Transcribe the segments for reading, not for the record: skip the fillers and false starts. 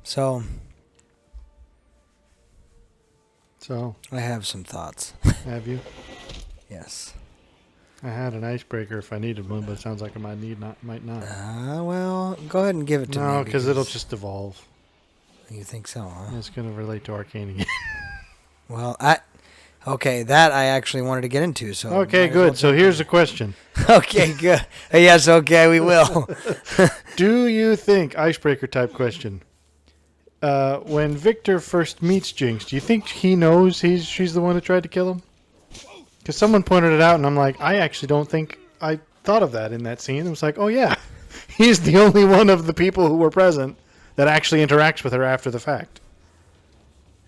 So So, I have some thoughts. have you? Yes. I had an icebreaker if I needed one, but it sounds like I might not. Well, go ahead and give it to me. No, because it'll just evolve. You think so, huh? It's going to relate to Arcane again. Well, okay, that I actually wanted to get into. So Okay, good. So here's a question. Okay, good. Yes, okay, we will. Do you think, icebreaker type question, when Victor first meets Jinx, do you think he knows she's the one who tried to kill him? Because someone pointed it out, and I'm like, I actually don't think I thought of that in that scene. It was like, oh yeah, he's the only one of the people who were present that actually interacts with her after the fact.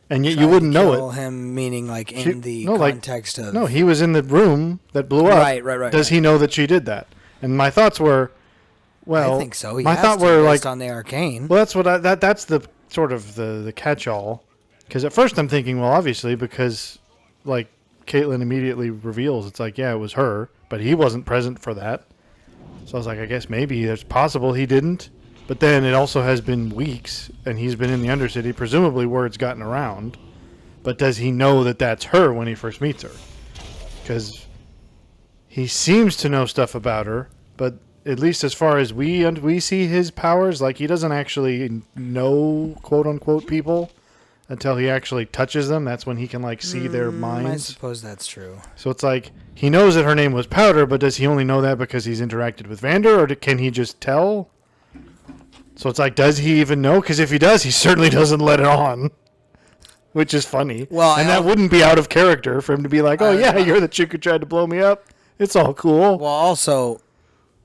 And yet you wouldn't know it. Him meaning like in the context of... No, he was in the room that blew up. Right. Does he know that she did that? And my thoughts were, well... I think so. My thought were based like... on the Arcane. Well, that's the sort of the catch-all. Because at first I'm thinking, well, obviously, because like Caitlyn immediately reveals, it's like, yeah, it was her, but he wasn't present for that. So I was like, I guess maybe it's possible he didn't. But then it also has been weeks, and he's been in the Undercity. Presumably word's gotten around. But does he know that that's her when he first meets her? Because he seems to know stuff about her, but at least as far as we see his powers, like he doesn't actually know quote-unquote people until he actually touches them. That's when he can like see their minds. I suppose that's true. So it's like he knows that her name was Powder, but does he only know that because he's interacted with Vander, or can he just tell? So it's like, does he even know? Because if he does, he certainly doesn't let it on, which is funny. Well, and that wouldn't be out of character for him to be like, oh yeah, you're the chick who tried to blow me up. It's all cool. Well, also,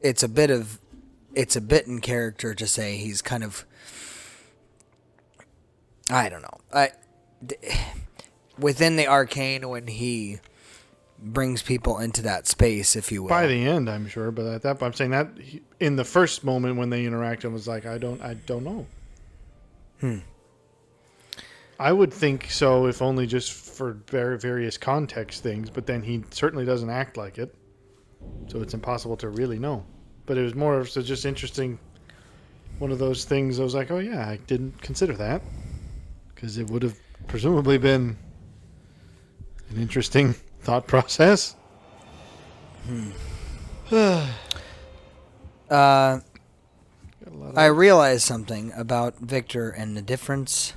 it's a bit in character to say he's kind of, I don't know. Within the Arcane, when he brings people into that space, if you will. By the end, I'm sure, but at that point, I'm saying that in the first moment when they interact, it was like, I don't know. I would think so, if only just for various context things, but then he certainly doesn't act like it, so it's impossible to really know. But it was more of just interesting, one of those things I was like, oh yeah, I didn't consider that, because it would have presumably been an interesting thought process. I realized something about Victor and the difference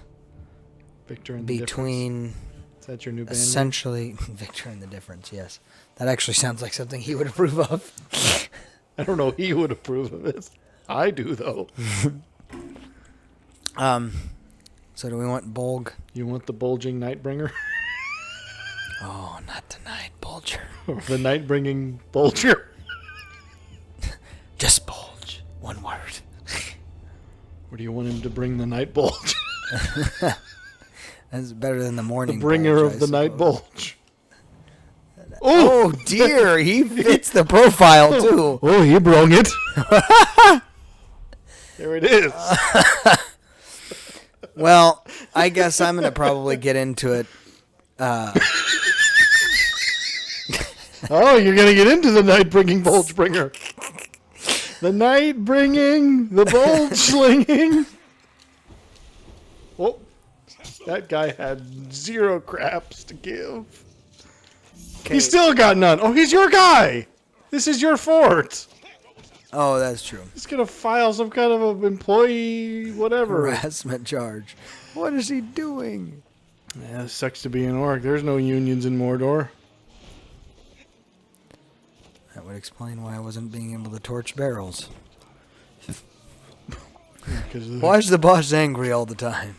between... Is that your new band essentially, Victor and the Difference, yes. That actually sounds like something he would approve of. I don't know he would approve of it. I do, though. So do we want Bolg? You want the bulging Nightbringer? Oh, not the Night Bulger. Or the Nightbringing Bulger? Just bulge. One word. Or do you want him to bring the Night Bulge? That's better than the morning. The bringer bulge, of the Night Bulge. Oh dear, he fits the profile too. Oh, he brung it. There it is. Well, I guess I'm going to probably get into it. Oh, you're going to get into the night-bringing bulge bringer. The night-bringing, the bulge slinging. Oh, that guy had zero craps to give. Okay. He's still got none. Oh, he's your guy. This is your fort. Oh, that's true. He's going to file some kind of a employee whatever. Harassment charge. What is he doing? Yeah, it sucks to be an orc. There's no unions in Mordor. That would explain why I wasn't being able to torch barrels. Why is the boss angry all the time?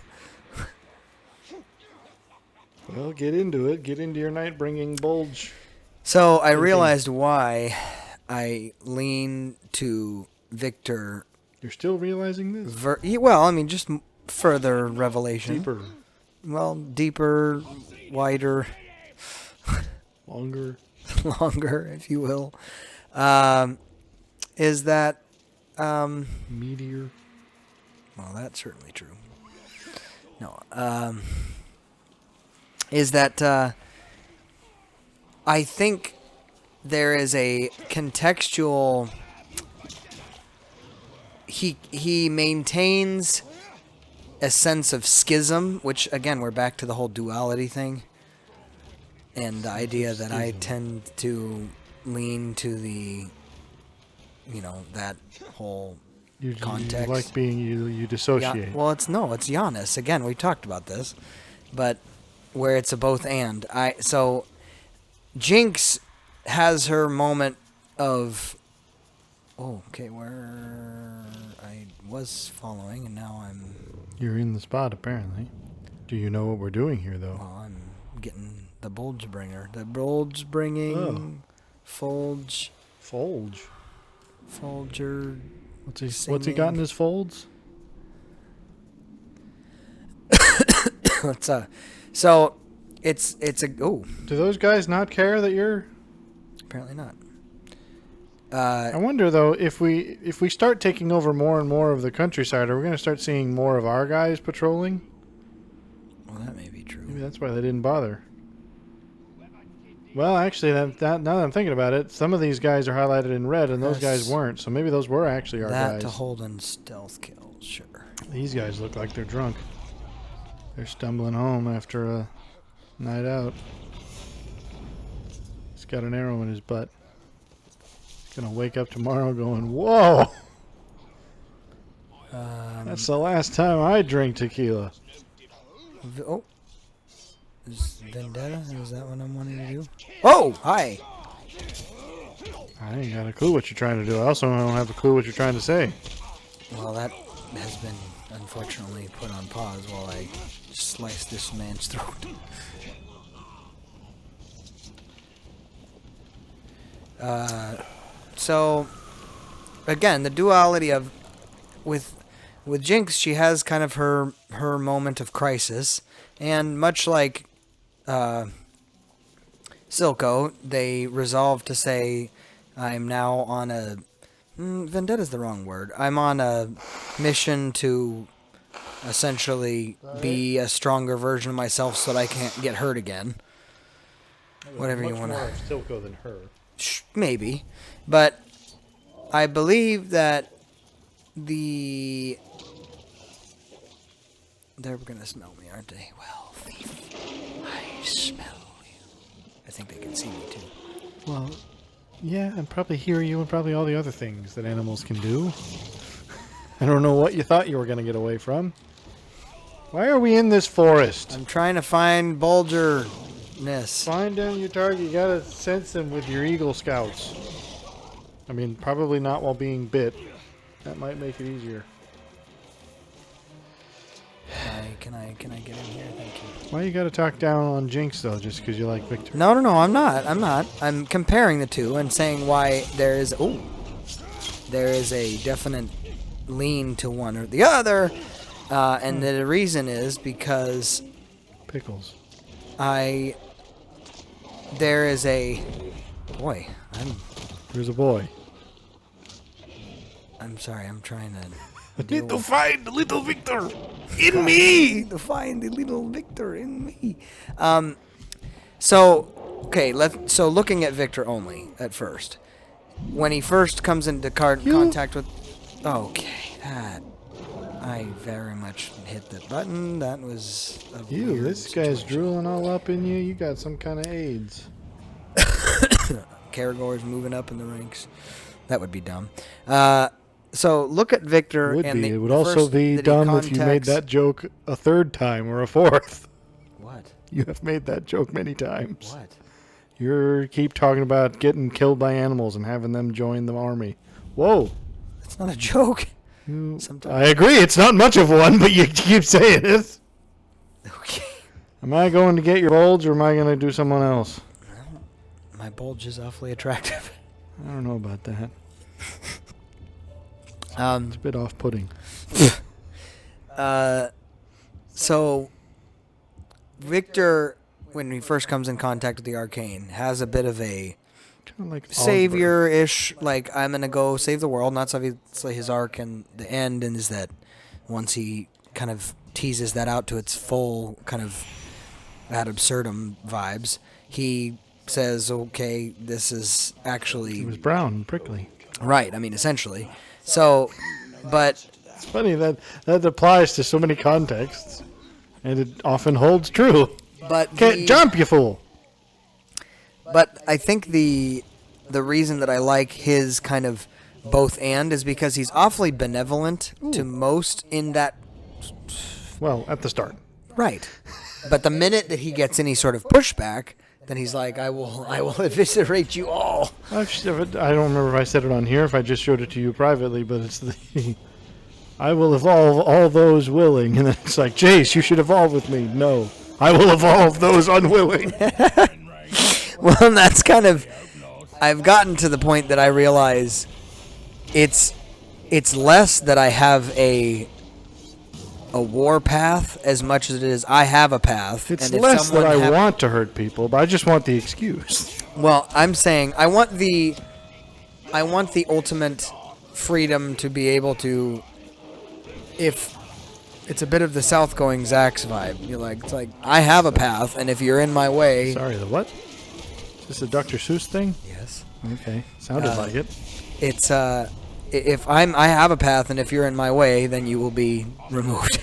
Well, get into it. Get into your night-bringing bulge. So I realized why I lean to Victor. You're still realizing this? Well, I mean, just further revelation. Deeper. Well, deeper, wider. Longer. Longer, if you will. Is that... Meteor. Well, that's certainly true. No. Is that... I think there is a contextual... He maintains a sense of schism, which again we're back to the whole duality thing, and the idea that I tend to lean to the, that whole You context. like being you dissociate. Well, it's Giannis. Again, we talked about this, but where it's a both and. So Jinx has her moment of, where I was following and now You're in the spot apparently. Do you know what we're doing here though? I'm getting the bulge bringer. The bulge bringing Folger. What's he got in his folds? So it's a Do those guys not care that you're? Apparently not. I wonder though if we start taking over more and more of the countryside, are we going to start seeing more of our guys patrolling? Well, that may be true. Maybe that's why they didn't bother. Well, actually, now that I'm thinking about it, some of these guys are highlighted in red, and those guys weren't. So maybe those were actually our guys. That to hold in stealth kills, sure. These guys look like they're drunk. They're stumbling home after a night out. He's got an arrow in his butt. He's gonna wake up tomorrow going, "Whoa! That's the last time I drink tequila." Is Vendetta? Is that what I'm wanting to do? Oh, hi. I ain't got a clue what you're trying to do. I also don't have a clue what you're trying to say. Well, that has been unfortunately put on pause while I slice this man's throat. So, again, the duality of with Jinx, she has kind of her moment of crisis, and much like Silco, they resolve to say, I'm now on a... Vendetta's the wrong word. I'm on a mission to essentially be a stronger version of myself so that I can't get hurt again. Whatever you want to... Much more of Silco than her. Maybe. But I believe that they're going to smell me, aren't they? Well, thief, I smell you. I think they can see me, too. Well, yeah, and probably hear you and probably all the other things that animals can do. I don't know what you thought you were going to get away from. Why are we in this forest? I'm trying to find Bulger-ness. Find down your target. You got to sense them with your Eagle Scouts. I mean, probably not while being bit. That might make it easier. Can I get in here? Thank you. Why you got to talk down on Jinx, though, just because you like Victor? No, I'm not. I'm comparing the two and saying why there is a definite lean to one or the other, and the reason is because Pickles. There's a boy. There's a boy. I'm sorry. I'm trying to. I need to find the little Victor in me. To find the little Victor in me. So looking at Victor only at first, when he first comes into contact with. Okay, that I very much hit the button. That was a weird This guy's situation. drooling all up in you. You got some kind of AIDS. Karagor's moving up in the ranks. That would be dumb. So look at Victor. It would also be dumb if you made that joke a third time or a fourth. What? You have made that joke many times. What? You keep talking about getting killed by animals and having them join the army. Whoa. That's not a joke. I agree, it's not much of one, but you keep saying it. Okay. Am I going to get your bulge or am I going to do someone else? Well, my bulge is awfully attractive. I don't know about that. It's a bit off-putting. So Victor, when he first comes in contact with the arcane, has a bit of a Kind of like savior-ish, like, I'm going to go save the world. Not obviously his arc, and the end is that once he kind of teases that out to its full kind of ad absurdum vibes, he says, okay, this is actually... It was brown and prickly. Right, I mean, essentially. So, but It's funny that applies to so many contexts, and it often holds true. But Can't jump, you fool. But I think the reason that I like his kind of both and is because he's awfully benevolent to most in that. Well, at the start. Right. But the minute that he gets any sort of pushback, then he's like, I will eviscerate you all. I don't remember if I said it on here, if I just showed it to you privately, but it's the I will evolve all those willing. And then it's like, Jace, you should evolve with me. No, I will evolve those unwilling. Well, that's kind of, I've gotten to the point that I realize it's less that I have a war path as much as it is I have a path. It's and if less that I someone want to hurt people, but I just want the excuse. Well, I'm saying I want the ultimate freedom to be able to, if it's a bit of the South going Zach's vibe. You're like, it's like I have a path, and if you're in my way. Sorry, the what? Is this a Dr. Seuss thing? Yes. Okay, sounded like it. It's if I have a path, and if you're in my way, then you will be removed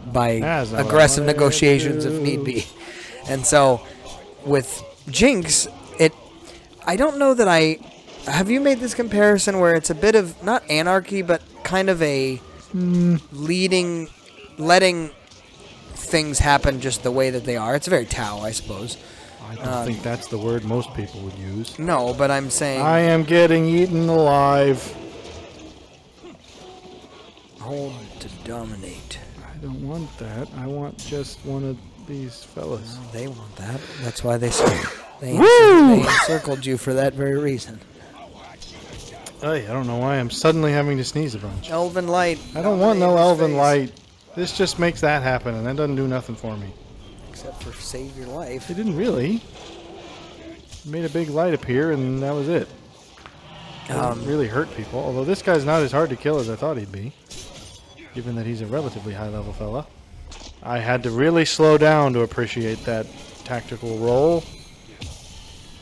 by aggressive negotiations if need be. And so, with Jinx, I don't know that have you made this comparison where it's a bit of not anarchy, but kind of a letting things happen just the way that they are. It's very Tao, I suppose. I don't think that's the word most people would use. No, but I'm saying I am getting eaten alive. Hold to dominate. I don't want that. I want just one of these fellas. Well, they want that. That's why they encircled you for that very reason. Hey, I don't know why I'm suddenly having to sneeze a bunch. Elven light. I don't want no elven light. This just makes that happen, and that doesn't do nothing for me. Except for save your life. It didn't really. It made a big light appear, and that was it. It didn't really hurt people, although this guy's not as hard to kill as I thought he'd be, given that he's a relatively high-level fella. I had to really slow down to appreciate that tactical roll.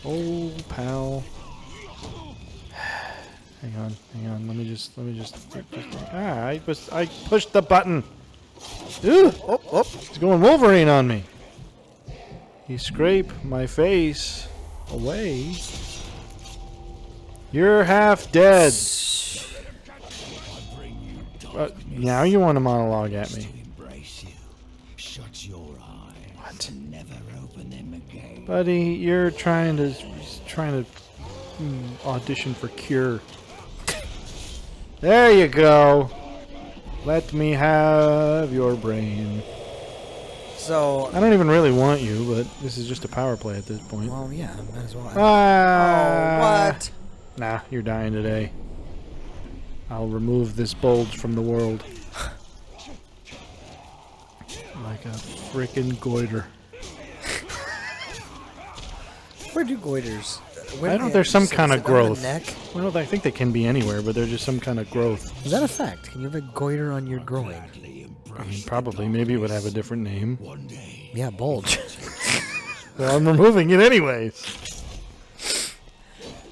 Oh, pal. Hang on. Let me just. I pushed the button. Ooh, he's going Wolverine on me. He scraped my face away. You're half dead. Now you want to monologue at me. What? Buddy, you're trying to audition for Cure. There you go. Let me have your brain. So I don't even really want you, but this is just a power play at this point. well, yeah, might as well. Oh, what? Nah, you're dying today. I'll remove this bulge from the world. Like a frickin' goiter. Where do goiters? I don't. There's some kind of growth. Neck? Well, I think they can be anywhere, but there's just some kind of growth. Is that a fact? Can you have a goiter on your groin? I mean, probably. Maybe it would have a different name. Yeah, bulge. Well, I'm removing it anyways.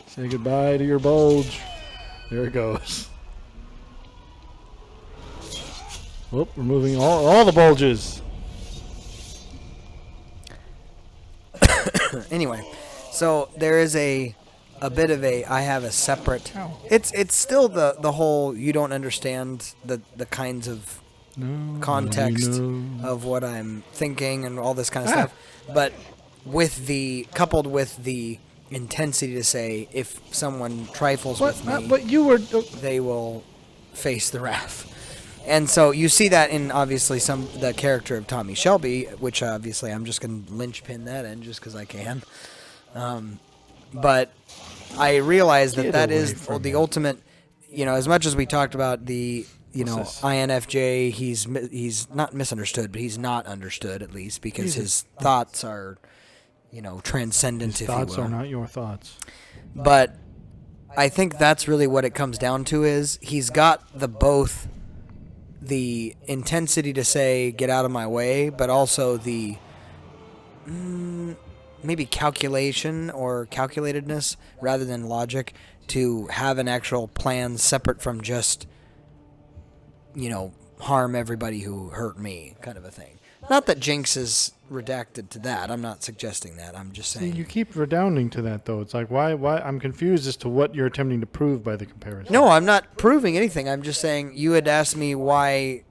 Say goodbye to your bulge. There it goes. Whoop, removing all the bulges. Anyway, so there is a bit of I have a separate. It's still the whole you don't understand the kinds of context of what I'm thinking and all this kind of stuff, but coupled with the intensity to say if someone trifles with me, but you were they will face the wrath. And so you see that in obviously the character of Tommy Shelby, which obviously I'm just going to linchpin that in just because I can. But I realize that is the ultimate. As much as we talked about the INFJ, he's not misunderstood, but he's not understood at least because his thoughts are, transcendent. His thoughts are not your thoughts. But I think that's really what it comes down to is he's got both the intensity to say get out of my way, but also the maybe calculation or calculatedness rather than logic to have an actual plan separate from just harm everybody who hurt me, kind of a thing. Not that Jinx is redacted to that. I'm not suggesting that. I'm just saying. You keep redounding to that, though. It's like, why? I'm confused as to what you're attempting to prove by the comparison. No, I'm not proving anything. I'm just saying you had asked me why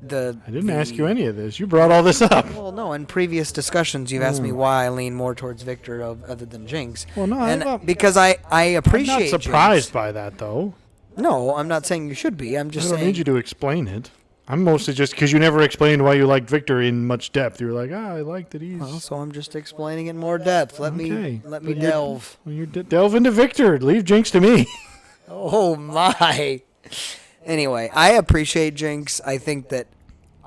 I didn't ask you any of this. You brought all this up. Well, no, in previous discussions, you've asked me why I lean more towards Victor other than Jinx. Well, no, because I appreciate I'm not surprised Jinx. by that, though. No, I'm not saying you should be. I'm just saying. I don't need you to explain it. I'm mostly just because you never explained why you liked Victor in much depth. You were like, I like that he's. Well, so I'm just explaining in more depth. Let me delve. You delve into Victor. Leave Jinx to me. Oh my. Anyway, I appreciate Jinx. I think that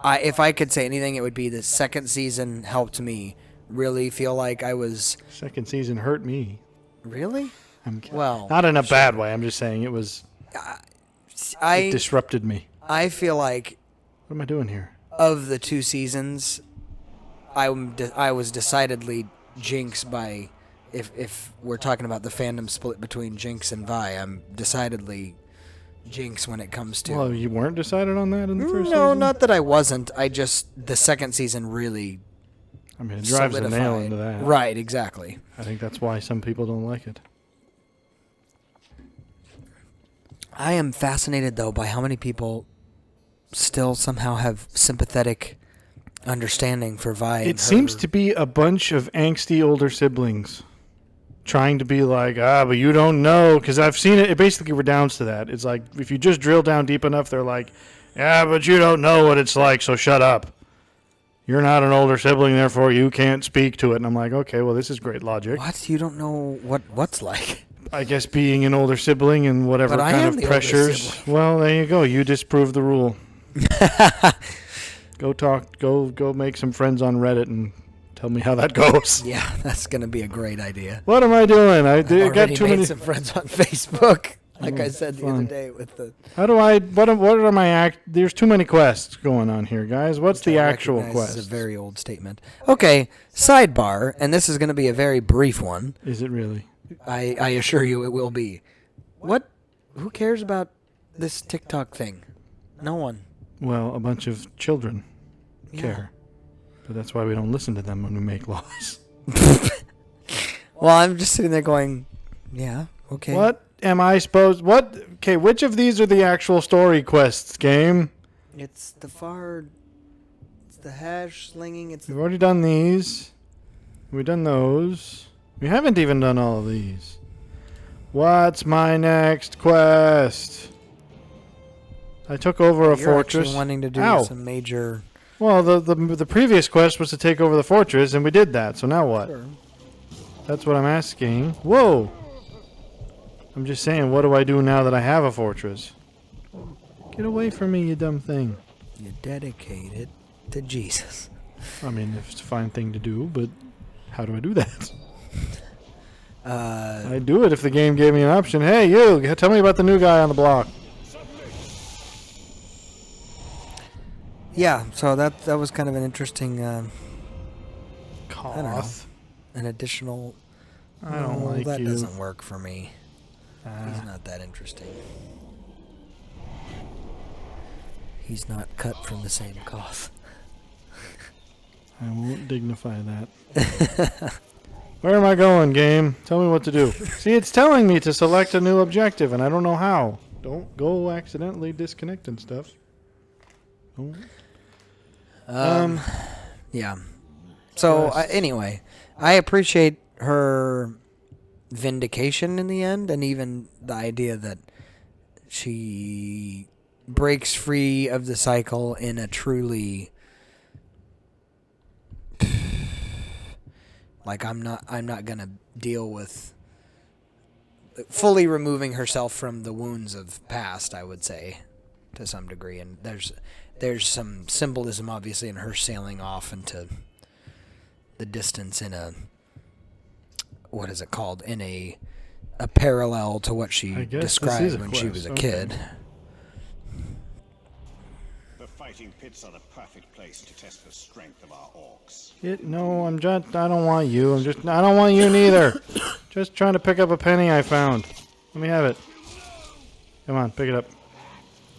if I could say anything, it would be the second season helped me really feel like I was. Second season hurt me. Really? I'm kidding. Well, not in a bad way. I'm just saying it was. It disrupted me. I feel like. What am I doing here? Of the 2 seasons, I was decidedly Jinx by. If we're talking about the fandom split between Jinx and Vi, I'm decidedly Jinx when it comes to. Well, you weren't decided on that in the first season? No, not that I wasn't. The second season really. I mean, it drives a nail into that. Right, exactly. I think that's why some people don't like it. I am fascinated, though, by how many people still somehow have sympathetic understanding for Vi. It seems to be a bunch of angsty older siblings trying to be like, but you don't know, because I've seen it. It basically redounds to that. It's like, if you just drill down deep enough, they're like, but you don't know what it's like, so shut up. You're not an older sibling, therefore you can't speak to it. And I'm like, okay, well, this is great logic. What? You don't know what's like? I guess being an older sibling and whatever kind of pressures. Well, there you go. You disproved the rule. Go make some friends on Reddit and tell me how that goes. Yeah, that's going to be a great idea. What am I doing? I got too many. Some friends on Facebook. Like I said the other day with the. What are my There's too many quests going on here, guys. What's the actual quest? It's a very old statement. Okay, sidebar, and this is going to be a very brief one. Is it really? I assure you it will be. What? Who cares about this TikTok thing? No one. Well, a bunch of children care. But that's why we don't listen to them when we make laws. Well, I'm just sitting there going, yeah, okay. What am I supposed... Okay, which of these are the actual story quests, game? It's the hash slinging. We've already done these. We've done those. We haven't even done all of these. What's my next quest? I took over a fortress. You're wanting to do some major... Well, the previous quest was to take over the fortress, and we did that. So now what? Sure. That's what I'm asking. Whoa! I'm just saying, what do I do now that I have a fortress? Get away from me, you dumb thing. You're dedicated to Jesus. I mean, it's a fine thing to do, but how do I do that? I'd do it if the game gave me an option. Hey, you! Tell me about the new guy on the block. Yeah, so that was kind of an interesting. Cough. I don't know. An additional. I don't like that you. Doesn't work for me. He's not that interesting. He's not cut from the same cloth. I won't dignify that. Where am I going, game? Tell me what to do. See, it's telling me to select a new objective, and I don't know how. Don't go accidentally disconnecting stuff. Don't. Yeah. So anyway, I appreciate her vindication in the end, and even the idea that she breaks free of the cycle in a truly like I'm not gonna deal with fully removing herself from the wounds of past, I would say, to some degree, and there's some symbolism, obviously, in her sailing off into the distance in a, what is it called, in a parallel to what she described when she was a kid. The fighting pits are the perfect place to test the strength of our orcs. I don't want you. I don't want you neither. Just trying to pick up a penny I found. Let me have it. Come on, pick it up.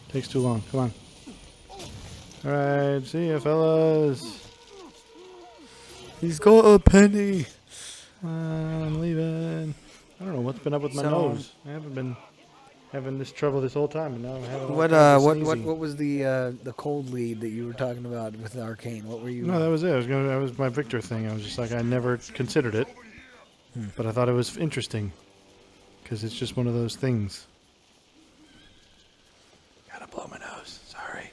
Takes too long. Come on. Alright, see ya, fellas. He's got a penny. I'm leaving. I don't know what's been up with my So- nose. I haven't been having this trouble this whole time, and now I'm having all What kinds of what sneezing. what was the cold lead that you were talking about with Arcane? What were you? No, that was it. That was my Victor thing. I was just like, I never considered it, but I thought it was interesting because it's just one of those things. Gotta blow my nose. Sorry.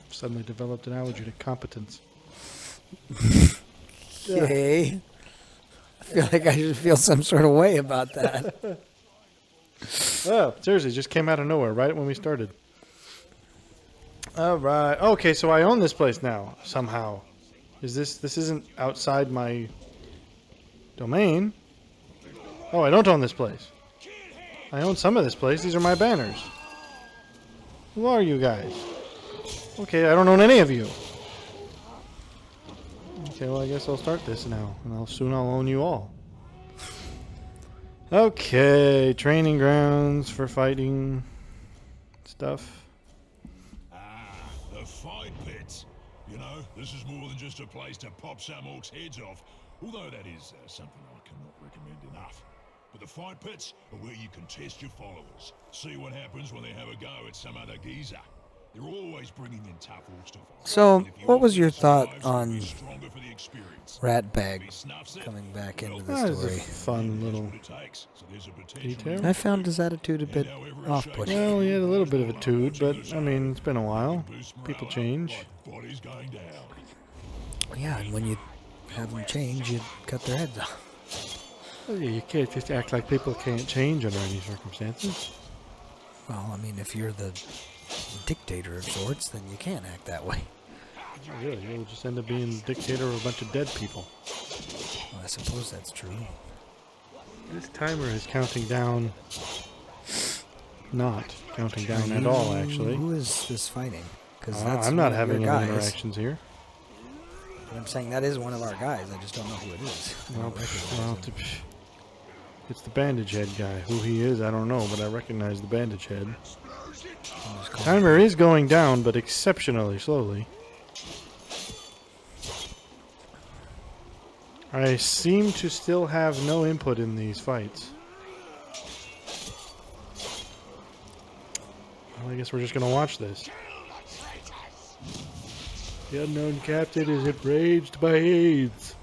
Suddenly developed an allergy to competence. Okay. I feel like I should feel some sort of way about that. Oh, seriously, just came out of nowhere right when we started. All right. Okay, so I own this place now somehow. This isn't outside my domain? Oh, I don't own this place. I own some of this place. These are my banners. Who are you guys? Okay, I don't own any of you. Okay, well, I guess I'll start this now, and soon I'll own you all. Okay, training grounds for fighting stuff. The fight pits. You know, this is more than just a place to pop some orcs' heads off, although that is something I cannot recommend enough. But the fight pits are where you can test your followers, see what happens when they have a go at some other geezer. They're always bringing in tough orcs to fight. So, And if you what was your survive, thought you'll be on stronger for the experience. Ratbag Be snuffs it, coming back into well, the That is a story? fun little what it takes. So there's a potential detail. I found his attitude a bit off-putting. Well, he had a little bit of a toot, but I mean, it's been a while. boost morale People up change. like bodies going down. Yeah, and when you have them change, you cut their heads off. Well, yeah, you can't just act like people can't change under any circumstances. Well, I mean, if you're the dictator of sorts, then you can't act that way. Really, you'll just end up being the dictator of a bunch of dead people. Well, I suppose that's true. This timer is counting down. Not counting down at all, actually. Who is this fighting? Because I'm not having any interactions here. I'm saying that is one of our guys. I just don't know who it is. I don't recognize him. It's the bandage head guy. Who he is, I don't know, but I recognize the bandage head. Timer is going down, but exceptionally slowly. I seem to still have no input in these fights. Well, I guess we're just going to watch this. The unknown captain is enraged by AIDS.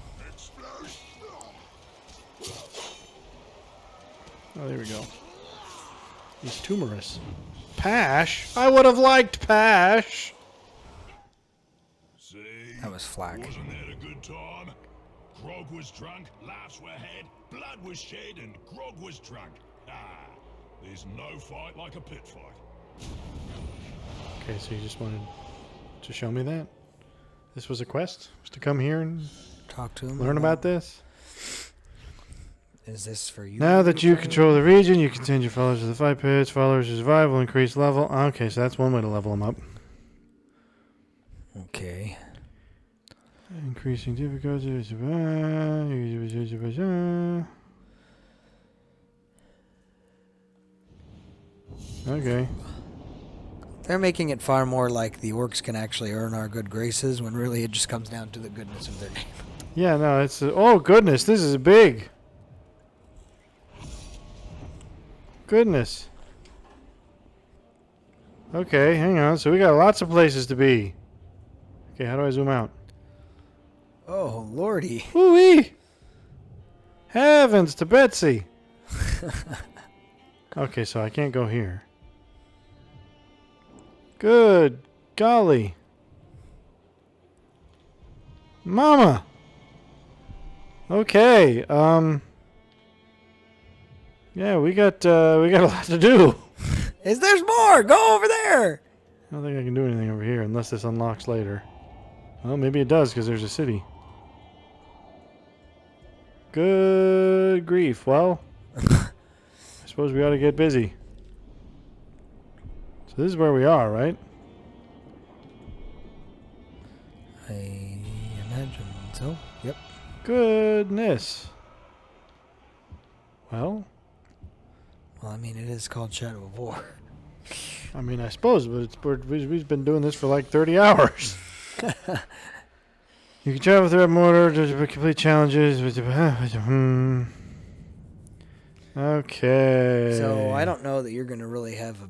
Oh, there we go. He's tumorous. Pash? I would have liked Pash. See? That was flack. Wasn't that a good time? Grog was drunk, laughs were had, blood was shed, and Grog was drunk. Ah, there's no fight like a pit fight. Okay, so you just wanted to show me that? This was a quest? Was to come here and Talk to him. learn about this? Is this for you? Now that you control the region, you can send your followers to the fight pits. Followers who survive will increase level. Okay, so that's one way to level them up. Okay. Increasing difficulty. Okay. They're making it far more like the orcs can actually earn our good graces, when really it just comes down to the goodness of their name. Yeah, no, it's... oh, goodness, this is big. Goodness. Okay, hang on. So we got lots of places to be. Okay, how do I zoom out? Oh, lordy. Woo-wee! Heavens to Betsy! Okay, so I can't go here. Good golly. Mama! Okay, yeah, we got a lot to do. There's more! Go over there! I don't think I can do anything over here unless this unlocks later. Well, maybe it does because there's a city. Good grief. Well, I suppose we ought to get busy. So this is where we are, right? I imagine so. Yep. Goodness. Well, Well, I mean, it is called Shadow of War. I mean, I suppose, but we've been doing this for like 30 hours. You can travel throughout Mordor to complete challenges. Okay. So I don't know that you're going to really have a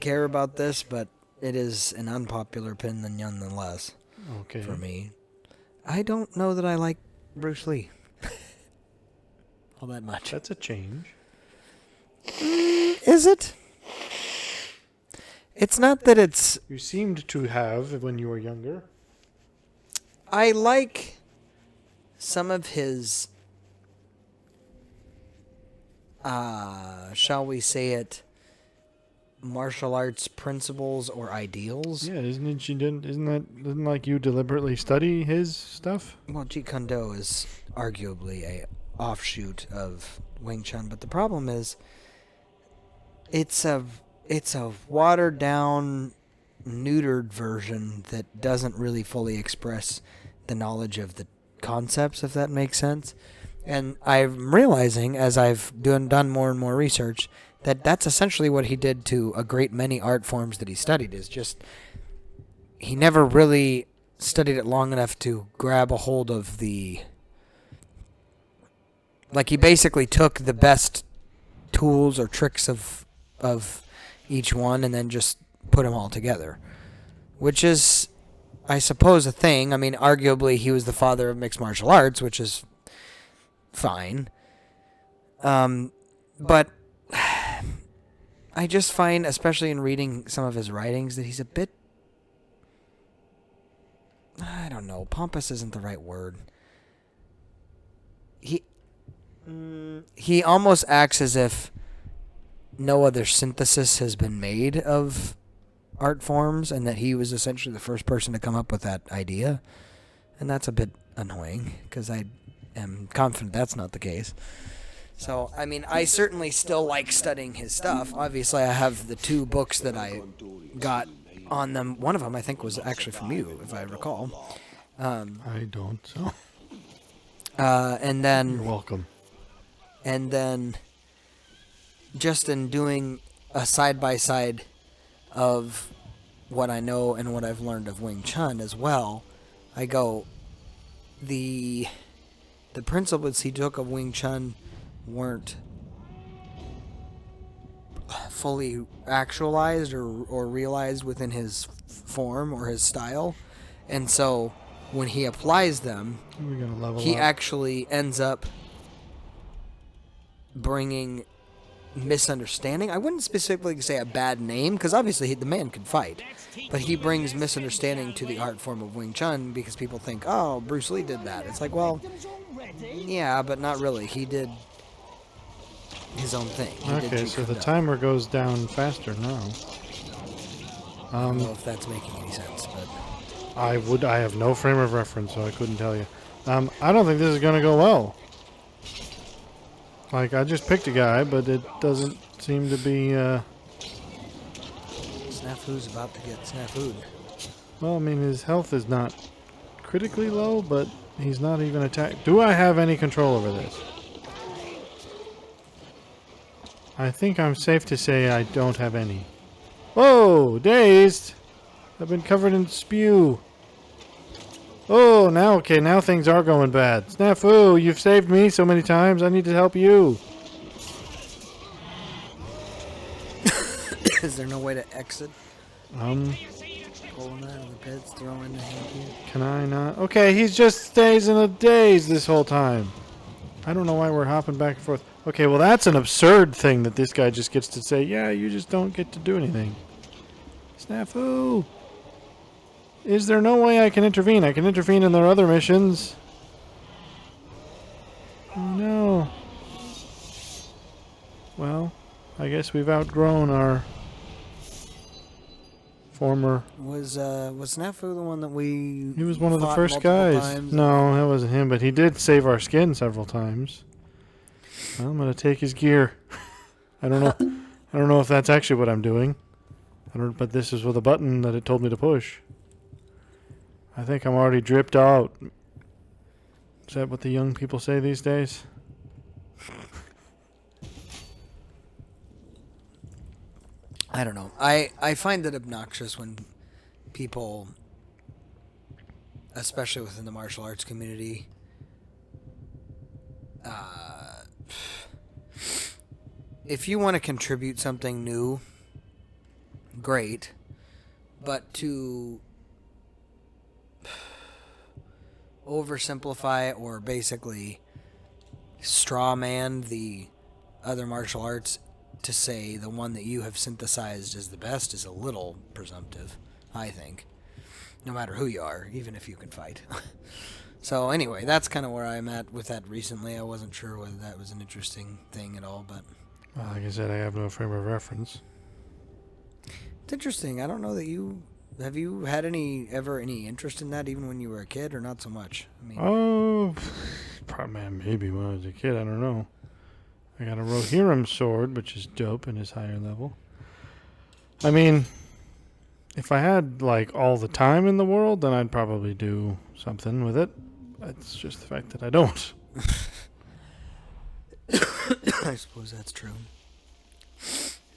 care about this, but it is an unpopular opinion nonetheless Okay. for me. I don't know that I like Bruce Lee all that much. That's a change. Is it? It's not that it's... You seemed to have when you were younger. I like some of his, shall we say it, martial arts principles or ideals. Yeah, isn't like you deliberately study his stuff? Well, Jeet Kune Do is arguably a offshoot of Wing Chun, but the problem is it's a watered down, neutered version that doesn't really fully express the knowledge of the concepts, if that makes sense. And I'm realizing, as I've done more and more research, that that's essentially what he did to a great many art forms that he studied, is just he never really studied it long enough to grab a hold of the... Like, he basically took the best tools or tricks of each one and then just put them all together, which is, I suppose, a thing. I mean, arguably he was the father of mixed martial arts, which is fine. But I just find, especially in reading some of his writings, that he's a bit, I don't know, pompous isn't the right word. He almost acts as if no other synthesis has been made of art forms, and that he was essentially the first person to come up with that idea. And that's a bit annoying, because I am confident that's not the case. So, I mean, I certainly still like studying his stuff. Obviously, I have the 2 books that I got on them. One of them, I think, was actually from you, if I recall. I don't, so... And then... You're welcome. And then, just in doing a side-by-side of what I know and what I've learned of Wing Chun as well, I go, the principles he took of Wing Chun weren't fully actualized or realized within his form or his style. And so, when he applies them, We're gonna level he up. actually ends up bringing misunderstanding. I wouldn't specifically say a bad name, because obviously the man can fight, but he brings misunderstanding to the art form of Wing Chun because people think, oh, Bruce Lee did that. It's like, well, yeah, but not really. He did his own thing. Okay, so the timer goes down faster now. I don't know if that's making any sense, but I have no frame of reference, so I couldn't tell you. I don't think this is gonna go well. Like, I just picked a guy, but it doesn't seem to be, Snafu's about to get snafu'd. well, I mean, his health is not critically low, but he's not even attacked. Do I have any control over this? I think I'm safe to say I don't have any. Whoa! Dazed! I've been covered in spew. Oh, now things are going bad. Snafu, you've saved me so many times. I need to help you. Is there no way to exit? Pull him out of the pits, throw in the hand. Can I not? Okay, he just stays in a daze this whole time. I don't know why we're hopping back and forth. Okay, well, that's an absurd thing that this guy just gets to say, yeah, you just don't get to do anything. Snafu! Is there no way I can intervene? I can intervene in their other missions. Oh, no. Well, I guess we've outgrown our former... Was Snafu the one that we... He was one of the fought first multiple guys. times? No, that wasn't him, but he did save our skin several times. Well, I'm gonna take his gear. I don't know. I don't know if that's actually what I'm doing. But this is with a button that it told me to push. I think I'm already dripped out. Is that what the young people say these days? I don't know. I find it obnoxious when people, especially within the martial arts community, if you want to contribute something new, great, but to oversimplify or basically straw man the other martial arts to say the one that you have synthesized as the best is a little presumptive, I think. No matter who you are, even if you can fight. So anyway, that's kind of where I'm at with that recently. I wasn't sure whether that was an interesting thing at all, but Well, like I said, I have no frame of reference. it's interesting. I don't know that have you had any interest in that even when you were a kid, or not so much? I mean, Oh, probably, maybe when I was a kid. I don't know. I got a Rohirrim sword, which is dope and is higher level. I mean, if I had like all the time in the world, then I'd probably do something with it. It's just the fact that I don't. I suppose that's true.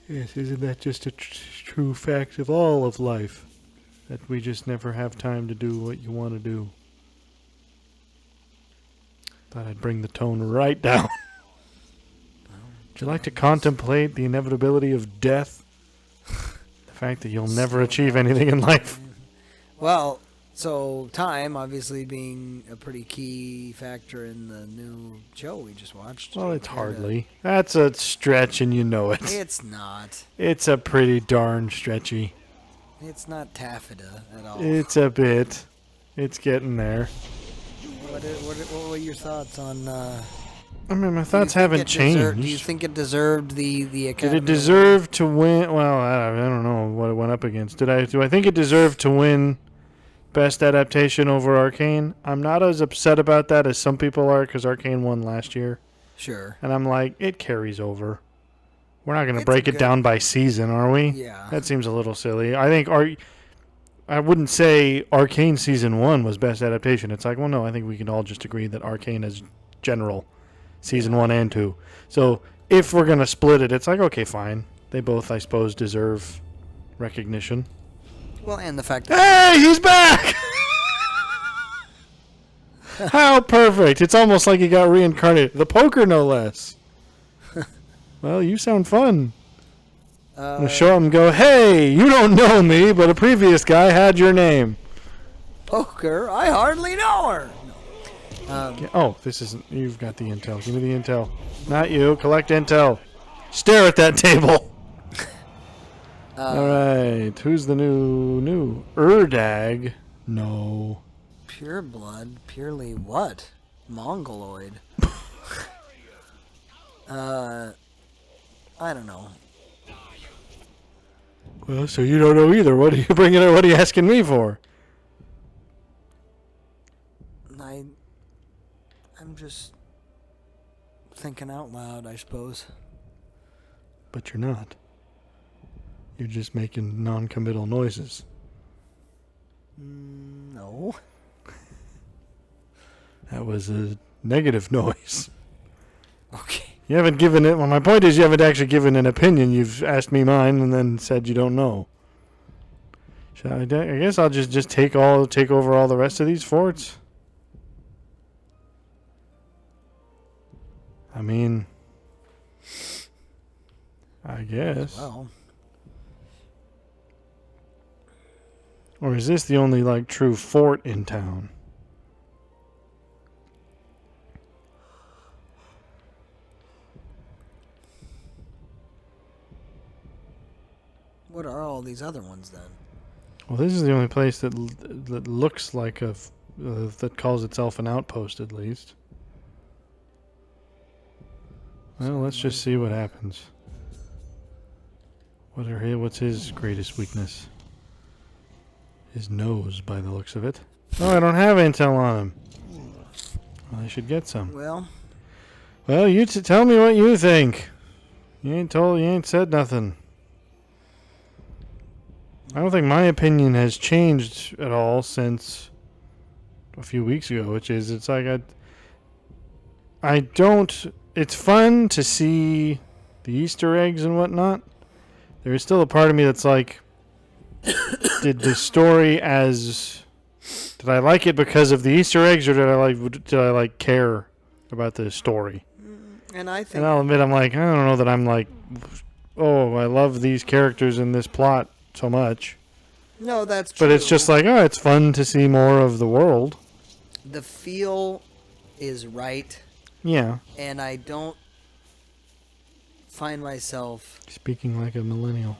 Yes, isn't that just a true fact of all of life? That we just never have time to do what you want to do. Thought I'd bring the tone right down. Would you like to contemplate the inevitability of death? The fact that you'll never achieve anything in life? Well, so time obviously being a pretty key factor in the new show we just watched. Well, it's hardly. That's a stretch and you know it. It's not. It's a pretty darn stretchy. It's not taffeta at all. It's a bit. It's getting there. What were your thoughts on? I mean, my thoughts haven't changed. Do you think it deserved the Academy? Did it deserve to win? Well, I don't know what it went up against. Do I think it deserved to win Best Adaptation over Arcane? I'm not as upset about that as some people are, because Arcane won last year. Sure. And I'm like, it carries over. We're not going to break it down by season, are we? Yeah. That seems a little silly. I think I wouldn't say Arcane Season 1 was Best Adaptation. It's like, well, no, I think we can all just agree that Arcane is general. Season 1 and 2. So if we're going to split it, it's like, okay, fine. They both, I suppose, deserve recognition. Well, and the fact that... Hey, he's back! How perfect. It's almost like he got reincarnated. The poker, no less. Well, you sound fun. I'm going to show him and go, hey, you don't know me, but a previous guy had your name. Poker? I hardly know her. Oh, this isn't... You've got the intel. Give me the intel. Not you. Collect intel. Stare at that table. All right. Who's the new? Erdag? No. Pure blood? Purely what? Mongoloid. I don't know. Well, so you don't know either. What are you bringing? What are you asking me for? I'm just thinking out loud, I suppose. But you're not. You're just making non-committal noises. No. That was a negative noise. Okay. You haven't given it... Well, my point is you haven't actually given an opinion. You've asked me mine and then said you don't know. Shall I guess I'll just take over all the rest of these forts. I mean... I guess. Well. Or is this the only, like, true fort in town? What are all these other ones then? Well, this is the only place that looks like that calls itself an outpost, at least. Well, let's just see what happens. What's his greatest weakness? His nose, by the looks of it. Oh, I don't have intel on him. Well, I should get some. Well, you tell me what you think. You ain't said nothing. I don't think my opinion has changed at all since a few weeks ago, which is, it's like it's fun to see the Easter eggs and whatnot, there is still a part of me that's like, did the story did I like it because of the Easter eggs, or did I like care about the story? And I think And I'll admit, I'm like, I don't know that I'm like, oh, I love these characters in this plot so much. no, that's true. But it's just like, oh, it's fun to see more of the world. the feel is right, Yeah. and I don't find myself. Speaking like a millennial.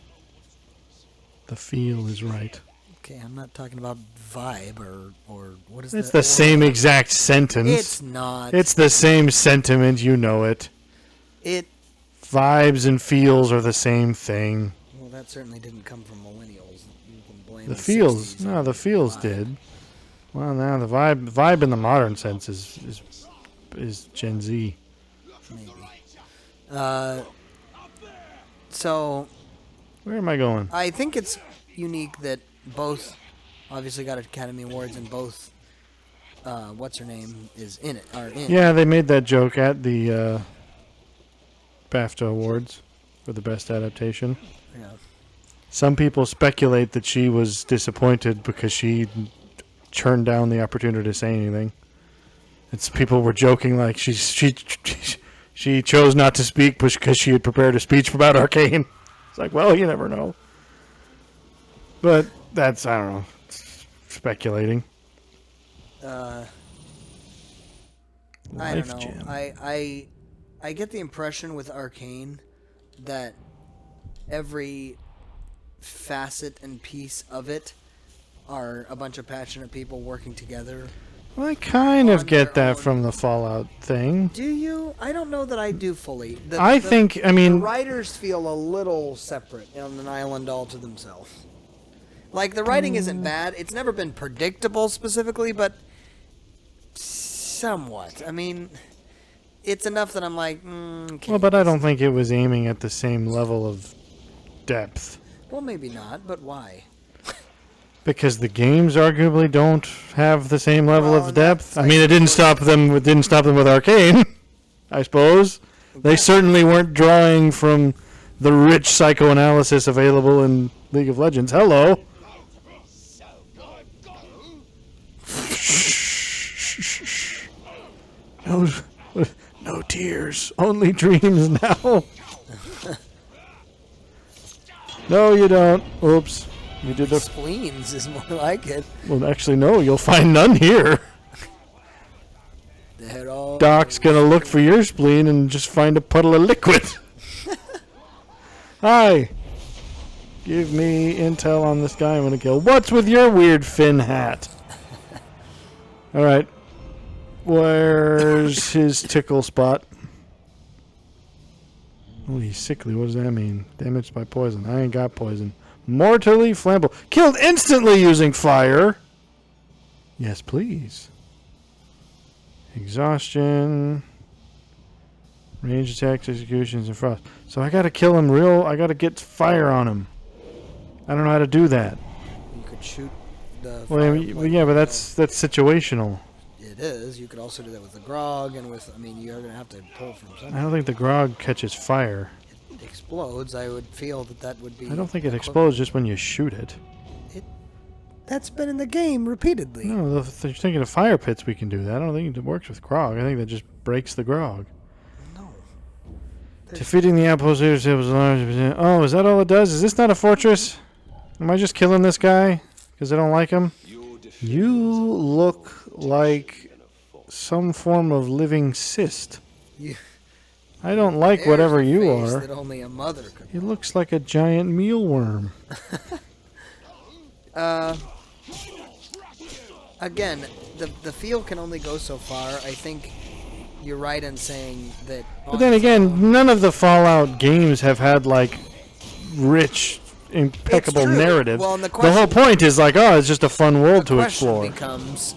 The feel is right. Okay, I'm not talking about vibe or what is that? It's the same exact sentence. It's not. It's the same sentiment, you know it. It. Vibes and feels are the same thing. Well, that certainly didn't come from millennials. You can blame The feels, 60s no, on the feels vibe. did. Well, now the vibe in the modern sense is Gen Z. Maybe. So Where am I going? I think it's unique that both obviously got Academy Awards and both what's her name are in. Yeah, they made that joke at the BAFTA Awards for the best adaptation. Yeah. Some people speculate that she was disappointed because she turned down the opportunity to say anything. People were joking like she chose not to speak because she had prepared a speech about Arcane. It's like, well, you never know. But that's, I don't know, speculating. I Life don't know. Jam. I get the impression with Arcane that every facet and piece of it are a bunch of passionate people working together. Well, I kind of On get their that own. from the Fallout thing. Do you? I don't know that I do fully. I mean, the writers feel a little separate on an island all to themselves. Like, the writing isn't bad. It's never been predictable specifically, but somewhat. I mean, it's enough that I'm like, okay. well, but I don't think it was aiming at the same level of depth. Well, maybe not, but why? Because the games arguably don't have the same level Well, of and depth. that's, I mean, it didn't stop them. It didn't stop them with Arcane, I suppose. They certainly weren't drawing from the rich psychoanalysis available in League of Legends. Hello. No, no tears, only dreams now. No, you don't. Oops. You did a. Spleens is more like it. Well, actually, no. You'll find none here. They're all Doc's gonna look for your spleen and just find a puddle of liquid. Hi. Give me intel on this guy I'm gonna kill. What's with your weird fin hat? All right. Where's his tickle spot? Oh, he's sickly. What does that mean? Damaged by poison. I ain't got poison. Mortally flammable. Killed instantly using fire. Yes, please. Exhaustion. Range attacks, executions, and frost. So I gotta kill him I gotta get fire on him. I don't know how to do that. You could shoot the. Well, I mean, yeah, but that's situational. It is. You could also do that with the grog and with. I mean, you're gonna have to pull from I something. don't think the grog catches fire. It explodes. I would feel that would be. I don't think it equivalent. explodes just when you shoot it. That's been in the game repeatedly. No, if you're thinking of fire pits, we can do that. I don't think it works with grog. I think that just breaks the grog. No. Defeating the outpost. Oh, is that all it does? Is this not a fortress? Am I just killing this guy because I don't like him? You look like some form of living cyst. You- I don't like There's whatever a you face are. That only a mother could. He looks like a giant mealworm. Again, the feel can only go so far. I think you're right in saying that. But then again, none of the Fallout games have had like rich, impeccable true. narratives. Well, and the whole question- point is like, oh, it's just a fun world to the question explore. becomes,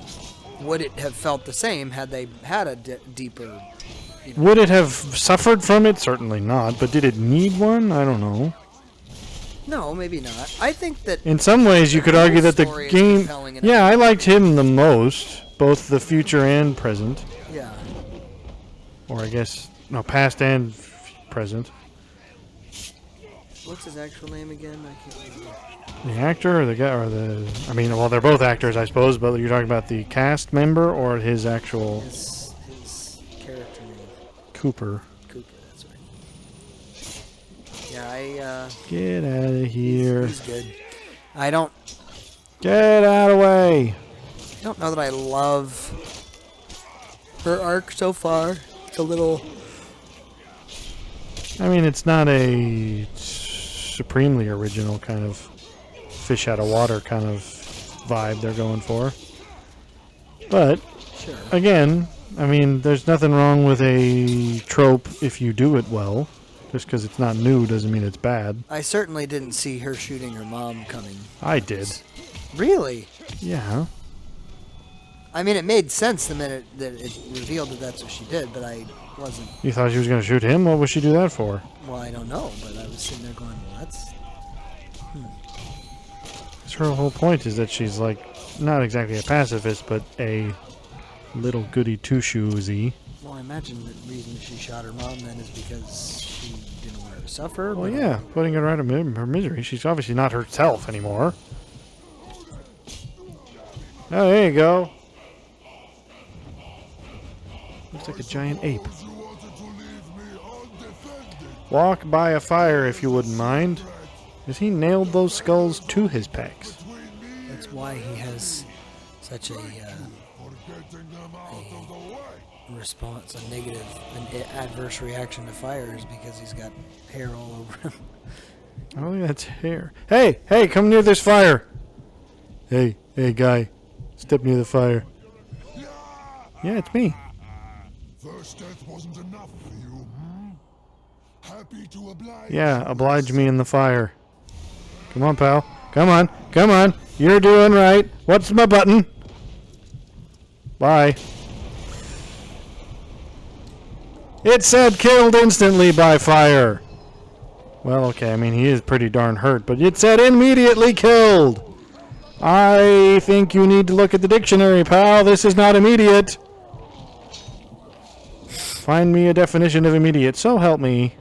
would it have felt the same had they had a deeper? Would it have suffered from it? Certainly not. But did it need one? I don't know. No, maybe not. I think that. In some ways, you could argue that the story is game. compelling enough. Yeah, I liked him the most, both the future and present. Yeah. Or I guess, no, past and present. What's his actual name again? I can't remember. The actor or the guy or the? I mean, well, they're both actors, I suppose. But you're talking about the cast member or his actual His character name. Cooper. Cooper, that's right. Yeah, Get out of here. he's good. I don't Get out of the way. know that I love her arc so far. It's a little. I mean, it's not a supremely original kind of fish out of water kind of vibe they're going for. But, Sure. again, I mean, there's nothing wrong with a trope if you do it well. Just because it's not new doesn't mean it's bad. I certainly didn't see her shooting her mom coming. I did. Really? Yeah. I mean, it made sense the minute that it revealed that that's what she did, but I wasn't. You thought she was going to shoot him? What would she do that for? Well, I don't know, but I was sitting there going, well, that's. 'Cause her whole point is that she's, like, not exactly a pacifist, but a little goody two-shoesy. Well, I imagine the reason she shot her mom then is because she didn't want her to suffer. Well, but- yeah, putting her out of her misery. She's obviously not herself anymore. Oh, there you go. Looks like a giant ape. You wanted to leave me undefended. Walk by a fire if you wouldn't mind. As he nailed those skulls to his pecs. That's why he has such a For getting them out of the way. response, a negative, an adverse reaction to fire is because he's got hair all over him. Oh, yeah, that's hair. Hey, hey, come near this fire. Hey, hey, guy. Step near the fire. Yeah, it's me. First death wasn't enough for you, hmm? Happy to oblige. Yeah, oblige me in the fire. Come on, pal. Come on. Come on. You're doing right. What's my button? Bye. It said killed instantly by fire. Well, okay, I mean, he is pretty darn hurt, but it said immediately killed. I think you need to look at the dictionary, pal. This is not immediate. Find me a definition of immediate, so help me.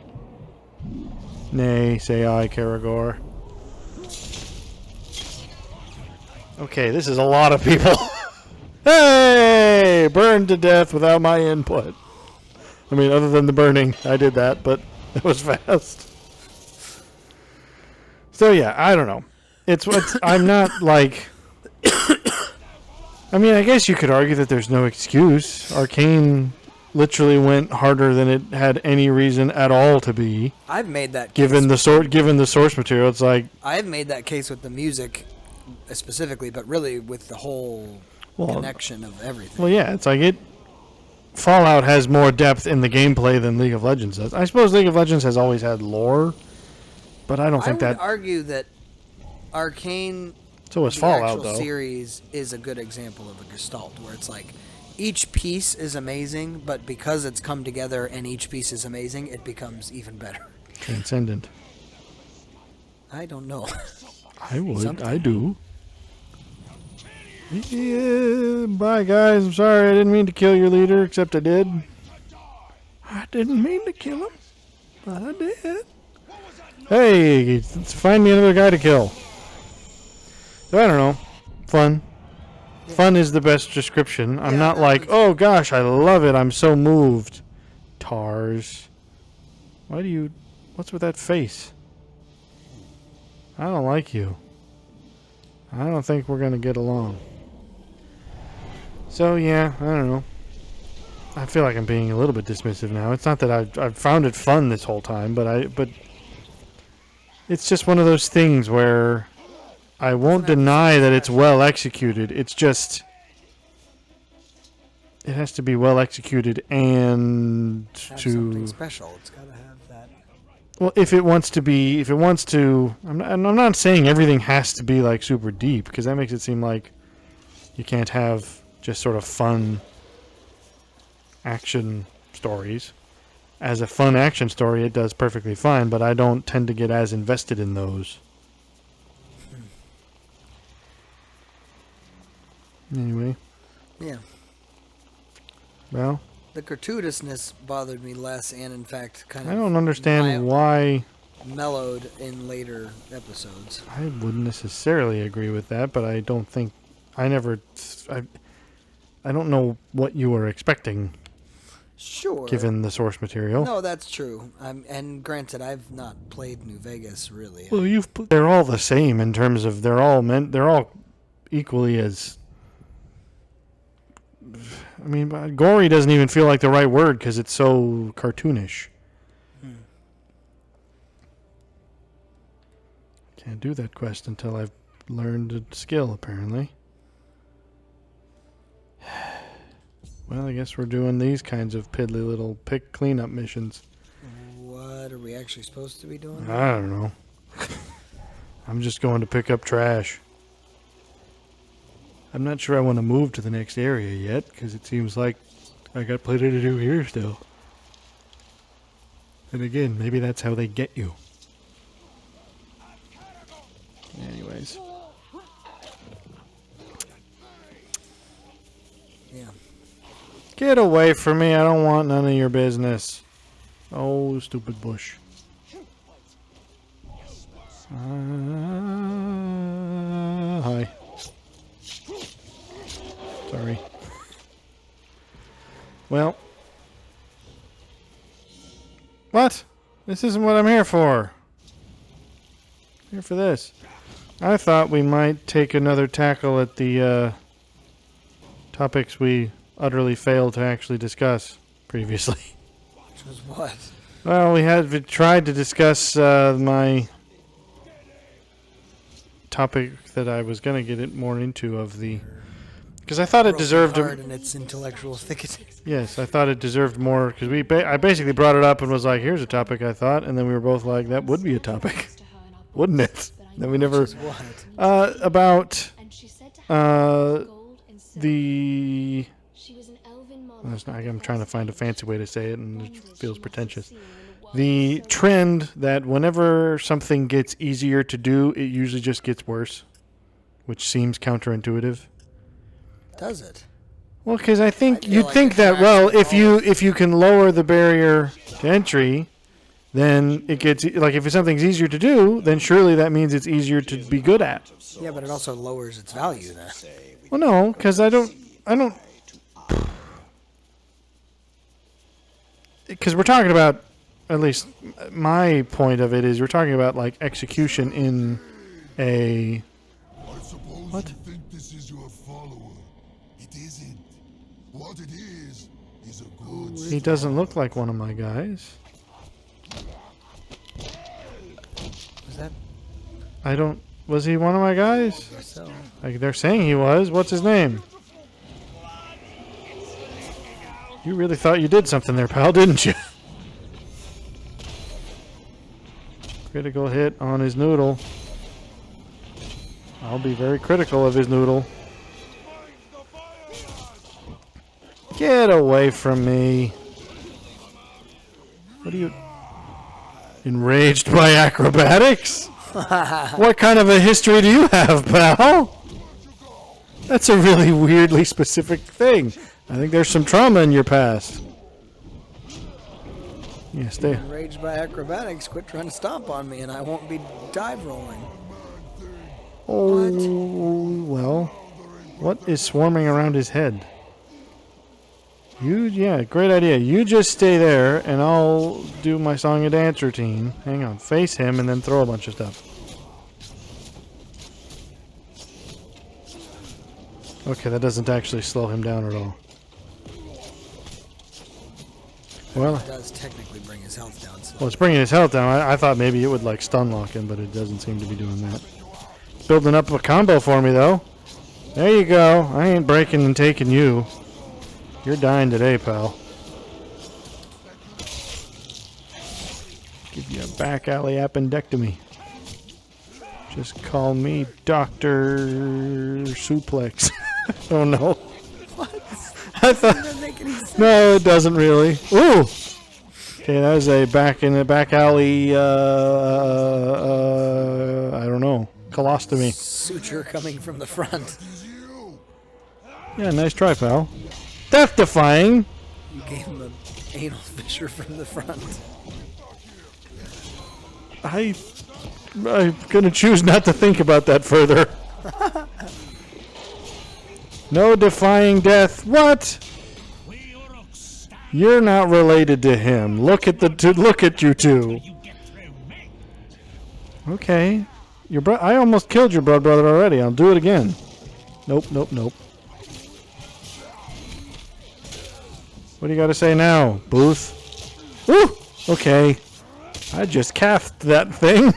Nay, say I, Karagor. Okay, this is a lot of people. Hey! Burned to death without my input. I mean, other than the burning, I did that, but it was fast. So yeah, I don't know. It's I'm not like. I mean, I guess you could argue that there's no excuse. Arcane literally went harder than it had any reason at all to be. I've made that case. Given the source material, it's like, I've made that case with the music specifically, but really with the whole connection of everything. well, yeah, it's like Fallout has more depth in the gameplay than League of Legends does. I suppose League of Legends has always had lore, but I don't think I would that. argue that Arcane, So is the Fallout, actual though. series, is a good example of a gestalt where it's like each piece is amazing, but because it's come together and each piece is amazing, it becomes even better. Transcendent. I don't know. I would. Something. I do. Yeah, bye, guys. I'm sorry. I didn't mean to kill your leader, except I did. I didn't mean to kill him, but I did. Hey, find me another guy to kill. So I don't know. Fun. Fun is the best description. I'm Yeah, not that like, was- oh gosh, I love it. I'm so moved. Tars. Why do you... What's with that face? I don't like you. I don't think we're going to get along. So, yeah, I don't know. I feel like I'm being a little bit dismissive now. It's not that I've found it fun this whole time, but it's just one of those things where I won't deny that it's well executed. It's just it has to be well executed and Have to something special. It's got to have that. well, if it wants to, I'm not saying everything has to be like super deep because that makes it seem like you can't have just sort of fun action stories. As a fun action story, it does perfectly fine, but I don't tend to get as invested in those. Anyway, Yeah. well, The gratuitousness bothered me less, and in fact, kind of. I don't understand why mellowed in later episodes. I wouldn't necessarily agree with that, but I don't think I never. I don't know what you were expecting, Sure. given the source material. No, that's true. And granted, I've not played New Vegas really. Well, they're all the same in terms of they're all equally as. I mean, gory doesn't even feel like the right word because it's so cartoonish. Can't do that quest until I've learned a skill, apparently. Well, I guess we're doing these kinds of piddly little pick cleanup missions. What are we actually supposed to be doing? I don't know. I'm just going to pick up trash. I'm not sure I want to move to the next area yet, because it seems like I got plenty to do here still. And again, maybe that's how they get you. Anyways. Yeah. Get away from me, I don't want none of your business. Oh, stupid bush. Hi. Sorry. Well. What? This isn't what I'm here for. I'm here for this. I thought we might take another tackle at the topics we utterly failed to actually discuss previously. Which was what? Well, we tried to discuss my topic that I was going to get it more into of the... Because I thought it deserved... hard in its intellectual thicket. Yes, I thought it deserved more, because I basically brought it up and was like, here's a topic I thought, and then we were both like, that would be a topic. Wouldn't it? Then we never... What? About the... I'm trying to find a fancy way to say it, and it feels pretentious. The trend that whenever something gets easier to do, it usually just gets worse, which seems counterintuitive. Does it? Well, because I think feel you'd like think it that, can well, actually if you can lower the barrier to entry, then it gets like if something's easier to do, then surely that means it's easier to be good at. Yeah, but it also lowers its value then. Well, no, because I don't. Because we're talking about, at least my point of it is, we're talking about like execution in a. I suppose What? you think this is your follower. It isn't. What it is a good He doesn't look like one of my guys. Was that I don't. Was he one of my guys? so? Like they're saying he was. What's his name? You really thought you did something there, pal, didn't you? Critical hit on his noodle. I'll be very critical of his noodle. Get away from me. What are you... Enraged by acrobatics? What kind of a history do you have, pal? That's a really weirdly specific thing. I think there's some trauma in your past. Yeah, stay. Enraged by acrobatics, quit trying to stomp on me and I won't be dive rolling. Oh, well. What is swarming around his head? Yeah, great idea. You just stay there and I'll do my song and dance routine. Hang on, face him and then throw a bunch of stuff. Okay, that doesn't actually slow him down at all. Well, It does technically bring his health down. So. well, it's bringing his health down. I thought maybe it would like stun lock him, but it doesn't seem to be doing that. It's building up a combo for me though. There you go. I ain't breaking and taking you. You're dying today, pal. Give you a back alley appendectomy. Just call me Dr. Suplex. Oh no. What? I thought. Doesn't make any sense. No, it doesn't really. Ooh. Okay, that was a back alley. I don't know. Colostomy. Suture coming from the front. Yeah, nice try, pal. Death defying. You gave him an anal fissure from the front. I'm going to choose not to think about that further. No defying death. What? You're not related to him. Look at look at you two. Okay. I almost killed your blood brother already. I'll do it again. Nope, nope, nope. What do you got to say now, Booth? Woo! Okay. I just cast that thing.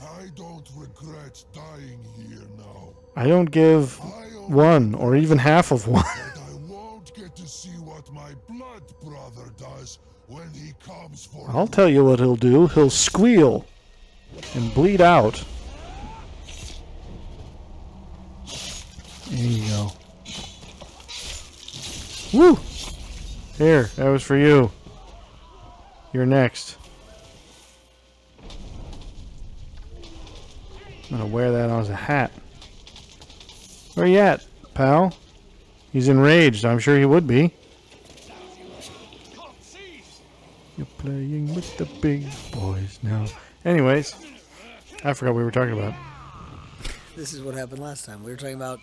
I don't regret dying here now. I don't give one or even half of one. But I won't get to see what my blood brother does when he comes for I'll tell you what he'll do. He'll squeal and bleed out. There you go. Woo! Here, that was for you. You're next. I'm gonna wear that as a hat. Where you at, pal? He's enraged. I'm sure he would be. You're playing with the big boys now. Anyways, I forgot what we were talking about. This is what happened last time. We were talking about,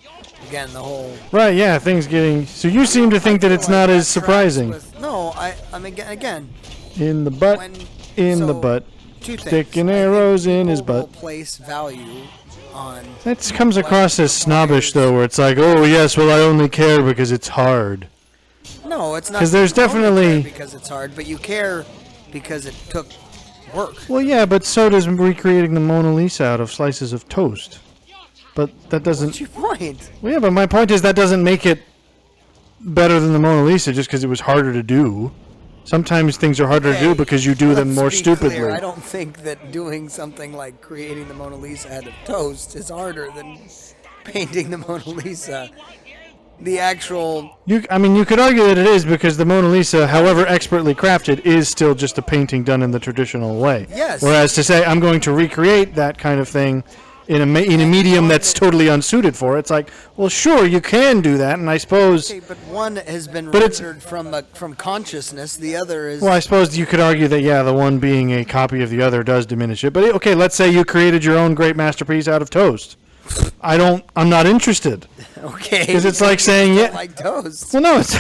again, the whole... Right, yeah, things getting... So you seem to think that it's not as surprising. No, I mean, again... In the butt, in the butt. Two things. Sticking arrows in his People will butt. place value on... That comes across as snobbish, though, where it's like, oh, yes, well, I only care because it's hard. No, it's not. 'Cause there's you only definitely- care because it's hard, but you care because it took work. Well, yeah, but so does recreating the Mona Lisa out of slices of toast. But that doesn't... What's your point? Well, yeah, but my point is that doesn't make it better than the Mona Lisa just because it was harder to do. Sometimes things are harder to do because you do them more Let's be stupidly. clear, I don't think that doing something like creating the Mona Lisa out of toast is harder than painting the Mona Lisa. The actual... I mean, you could argue that it is because the Mona Lisa, however expertly crafted, is still just a painting done in the traditional way. Yes. Whereas to say, I'm going to recreate that kind of thing in a medium that's totally unsuited for it, it's like, well, sure, you can do that, and I suppose... Okay, but one has been But it's- rendered from consciousness. The other is... Well, I suppose you could argue that, yeah, the one being a copy of the other does diminish it. But, okay, let's say you created your own great masterpiece out of toast. I'm not interested. Okay. Because it's like saying, I yeah... don't like toast. Well, no, it's...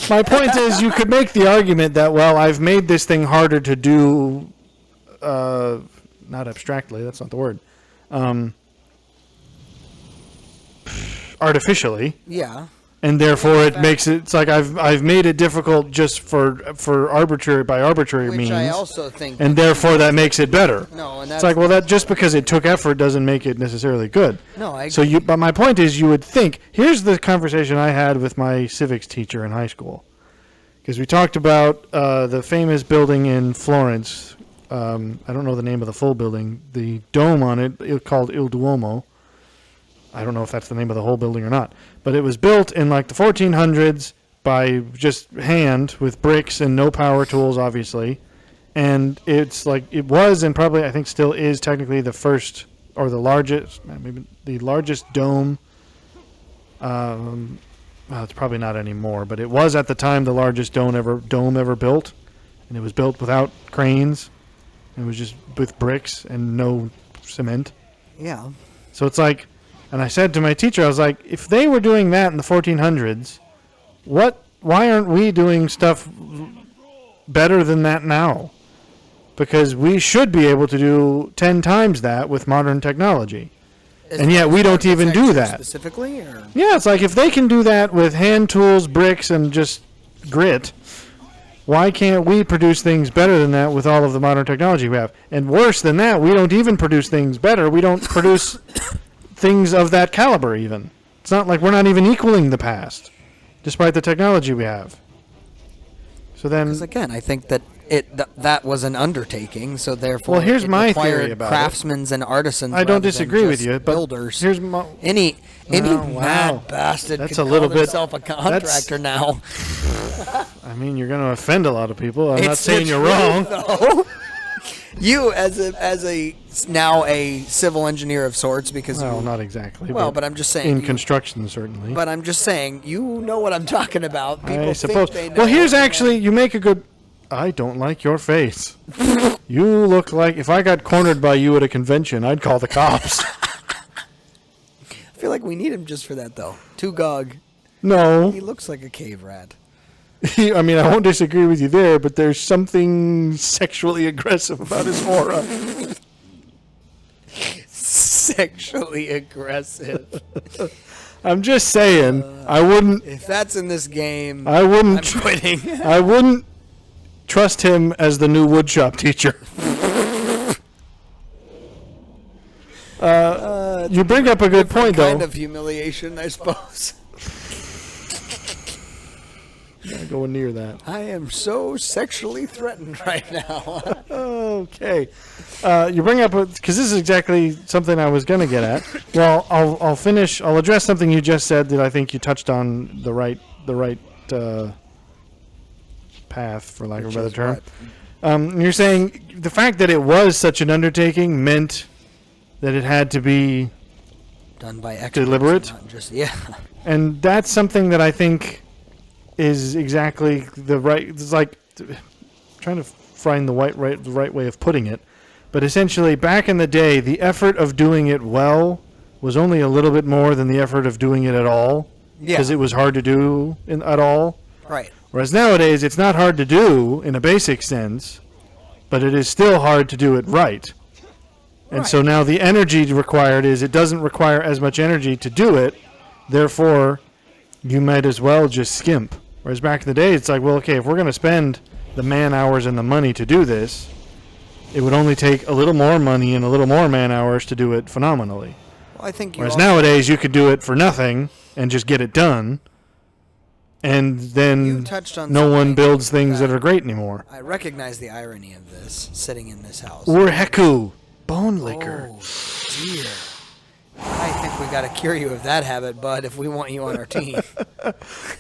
My point is you could make the argument that, well, I've made this thing harder to do... not abstractly, that's not the word. Artificially, Yeah. and therefore it makes it. It's like I've made it difficult just for arbitrary Which means, I also think... and therefore that makes it better. No, and It's that's... like, well, that just because it took effort doesn't make it necessarily good. No, I... So but my point is, you would think. Here's the conversation I had with my civics teacher in high school, because we talked about the famous building in Florence. I don't know the name of the full building. The dome on it called Il Duomo. I don't know if that's the name of the whole building or not, but it was built in like the 1400s by just hand with bricks and no power tools, obviously. And it's like it was, and probably I think still is technically the first or the largest, maybe the largest dome. Well, it's probably not anymore, but it was at the time the largest dome ever built, and it was built without cranes. It was just with bricks and no cement. Yeah. So it's like, and I said to my teacher, I was like, if they were doing that in the 1400s, why aren't we doing stuff better than that now? Because we should be able to do 10 times that with modern technology. And yet we don't even do that. Specifically, or... Yeah, it's like if they can do that with hand tools, bricks, and just grit, why can't we produce things better than that with all of the modern technology we have? And worse than that, we don't even produce things better. We don't produce things of that caliber even. It's not like we're not even equaling the past, despite the technology we have. So then... Because again, I think that that was an undertaking, so therefore... Well, here's it my required theory about craftsmen and artisans. I don't rather than disagree with just you, but builders. here's my... Any Wow. mad bastard That's could a little call bit- himself a contractor now. I mean, you're going to offend a lot of people. I'm not It's saying the you're truth, wrong. though. You, as a now a civil engineer of sorts, because Well, you, not exactly. well, but I'm just saying. in you- construction, certainly. But I'm just saying, you know what I'm talking about. People I think suppose. they know, Well, here's and then- actually, you make a good... I don't like your face. You look like if I got cornered by you at a convention, I'd call the cops. I feel like we need him just for that, though. Tugog. No. He looks like a cave rat. I mean, I won't disagree with you there, but there's something sexually aggressive about his aura. Sexually aggressive. I'm just saying, I wouldn't. If that's in this game, I wouldn't. I'm quitting. I wouldn't trust him as the new woodshop teacher. You bring up a good point, though. Kind of humiliation, I suppose. Not going near that. I am so sexually threatened right now. Okay. You bring up, because this is exactly something I was going to get at. Well, I'll finish. I'll address something you just said that I think you touched on the right path, for lack of a better term. You're saying the fact that it was such an undertaking meant that it had to be done by experts. Deliberate. Not just, yeah. And that's something that I think is exactly the right. It's like trying to find the right way of putting it. But essentially, back in the day, the effort of doing it well was only a little bit more than the effort of doing it at all. Yeah. Because it was hard to do at all. Right. Whereas nowadays, it's not hard to do in a basic sense, but it is still hard to do it right. And so now the energy required is it doesn't require as much energy to do it. Therefore, you might as well just skimp. Whereas back in the day, it's like, well, okay, if we're going to spend the man hours and the money to do this, it would only take a little more money and a little more man hours to do it phenomenally. Well, I think whereas nowadays, you could do it for nothing and just get it done. And then no one builds things that are great anymore. I recognize the irony of this, sitting in this house. Or Heku, bone liquor. Oh, dear. I think we got to cure you of that habit, bud, if we want you on our team.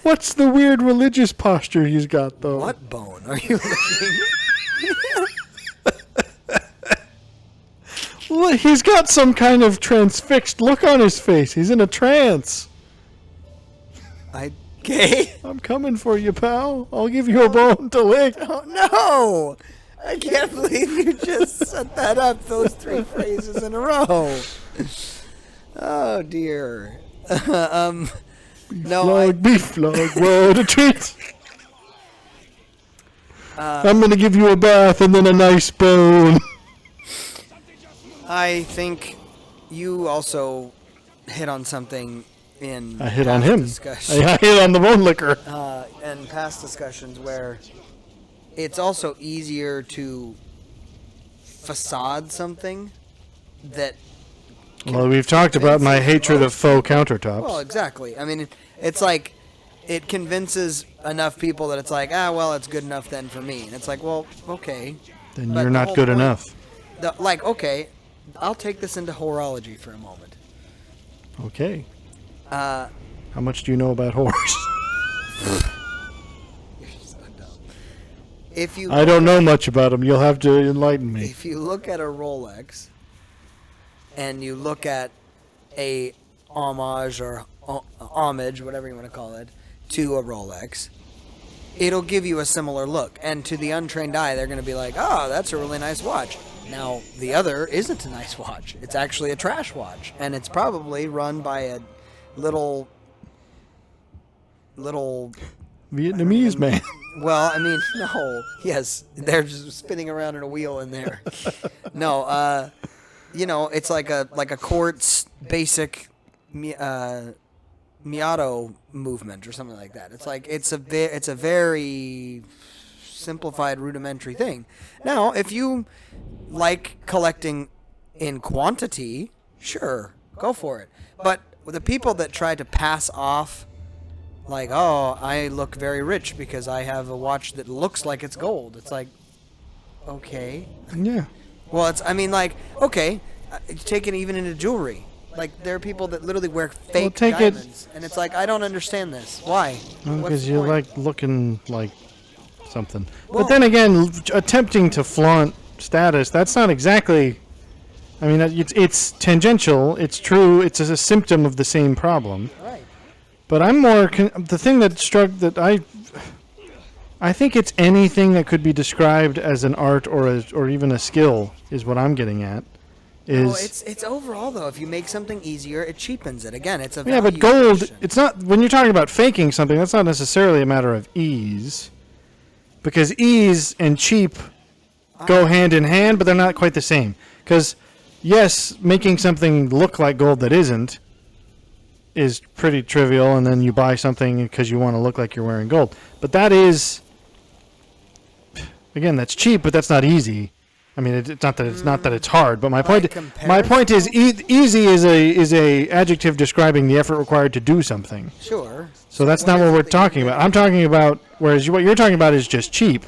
What's the weird religious posture he's got, though? What bone are you looking? Well, he's got some kind of transfixed look on his face. He's in a trance. Okay. I'm coming for you, pal. I'll give you a bone to lick. Oh, no! I can't believe you just set that up, those three phrases in a row. Oh, dear. Beef flog, what a treat. I'm going to give you a bath and then a nice bone. I think you also hit on something in I hit on him. Discussion. I hit on the bone liquor. And past discussions where it's also easier to facade something that... Well, we've talked about my hatred of faux countertops. Well, exactly. I mean, it's like it convinces enough people that it's like, well, it's good enough then for me. And it's like, well, okay. Then you're not good enough. Okay, I'll take this into horology for a moment. Okay. How much do you know about horse? You're so dumb. I don't know much about them. You'll have to enlighten me. If you look at a Rolex and you look at a homage or homage, whatever you want to call it, to a Rolex, it'll give you a similar look. And to the untrained eye, they're going to be like, oh, that's a really nice watch. Now, the other isn't a nice watch. It's actually a trash watch. And it's probably run by a little Vietnamese man. Well, I mean, no. Yes, they're just spinning around in a wheel in there. No, it's like a quartz basic Miato movement or something like that. It's like it's a very simplified, rudimentary thing. Now, if you like collecting in quantity, sure, go for it. But the people that try to pass off, like, oh, I look very rich because I have a watch that looks like it's gold. It's like, okay. Yeah. Well, okay, take it even into jewelry. Like, there are people that literally wear fake diamonds. And it's like, I don't understand this. Why? Because you like looking like something. Well, but then again, attempting to flaunt status, that's not exactly... I mean, it's tangential. It's true. It's a symptom of the same problem. Right. But I'm more... the thing that struck that I I think it's anything that could be described as an art or even a skill is what I'm getting at. No, it's overall though. If you make something easier, it cheapens it. Again, it's a yeah, but value gold. question. It's not when you're talking about faking something. That's not necessarily a matter of ease, because ease and cheap go hand in hand, but they're not quite the same. Because yes, making something look like gold that isn't is pretty trivial, and then you buy something because you want to look like you're wearing gold. But that is, again, that's cheap, but that's not easy. I mean, it's not that it's hard, but my point is easy is a adjective describing the effort required to do something. Sure. So that's not what we're talking about. I'm talking about what you're talking about is just cheap,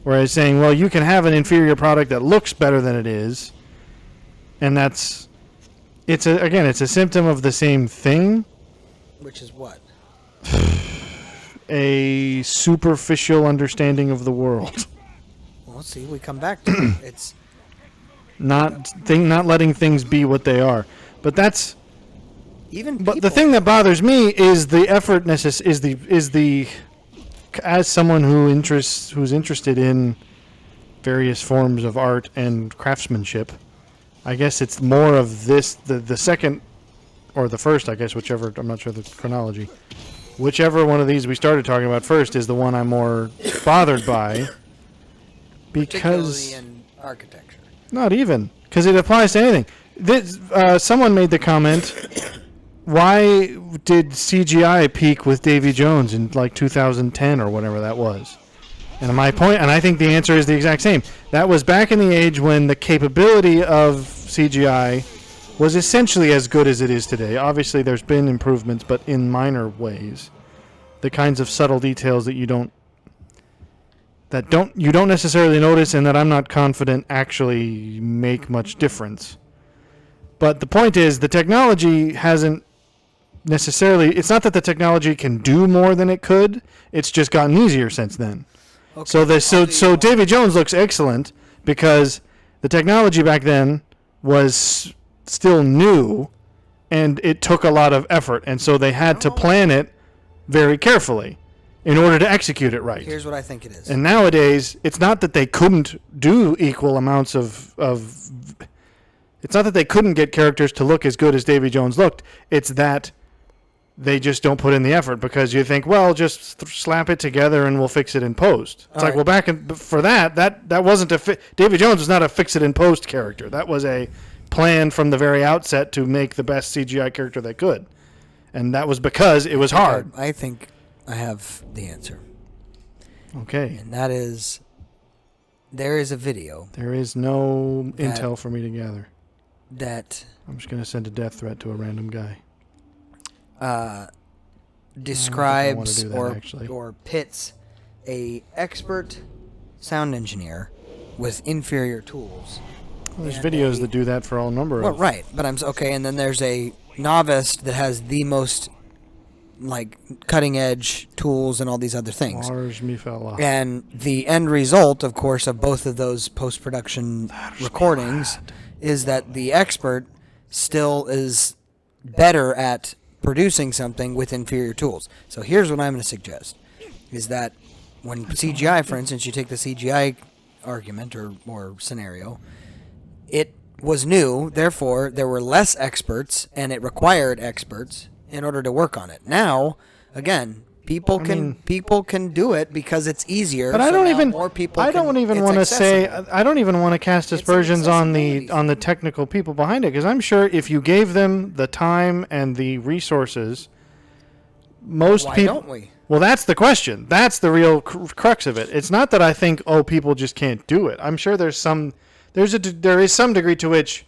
whereas saying, well, you can have an inferior product that looks better than it is, and it's a symptom of the same thing. Which is what? A superficial understanding of the world. Well, see, we come back to it. It's not letting things be what they are. But that's even. But the thing that bothers me is the effort as someone who's interested in various forms of art and craftsmanship. I guess it's more of this the second or the first, I guess, whichever, I'm not sure the chronology. Whichever one of these we started talking about first is the one I'm more bothered by. Because particularly in architecture. Not even, because it applies to anything. Someone made the comment, why did CGI peak with Davy Jones in like 2010 or whatever that was? And my point, and I think the answer is the exact same. That was back in the age when the capability of CGI was essentially as good as it is today. Obviously, there's been improvements, but in minor ways. The kinds of subtle details that you don't necessarily notice, and that I'm not confident actually make much difference. But the point is, the technology hasn't necessarily. It's not that the technology can do more than it could. It's just gotten easier since then. Okay. So Davy Jones looks excellent because the technology back then was still new, and it took a lot of effort, and so they had to plan it very carefully in order to execute it right. Here's what I think it is. And nowadays, it's not that they couldn't do equal amounts of it's not that they couldn't get characters to look as good as Davy Jones looked. It's that they just don't put in the effort because you think, well, just slap it together and we'll fix it in post. It's well, for that wasn't Davy Jones was not a fix it in post character. That was a plan from the very outset to make the best CGI character they could. And that was because it was hard. I think I have the answer. Okay. And that is, there is a video. There is no intel for me to gather. I'm just going to send a death threat to a random guy. Describes or pits a expert sound engineer with inferior tools. Well, there's videos that do that for all number of... Right, but and then there's a novice that has the most cutting edge tools and all these other things. And the end result, of course, of both of those post-production recordings is that the expert still is better at producing something with inferior tools. So here's what I'm going to suggest, is that when CGI, for instance, you take the CGI argument or scenario, it was new, therefore there were less experts, and it required experts in order to work on it. Now, again, people can do it because it's easier. But I don't even want to cast aspersions on the technical people behind it, because I'm sure if you gave them the time and the resources, most people. Why don't we? Well, that's the question. That's the real crux of it. It's not that I think people just can't do it. I'm sure there is some degree to which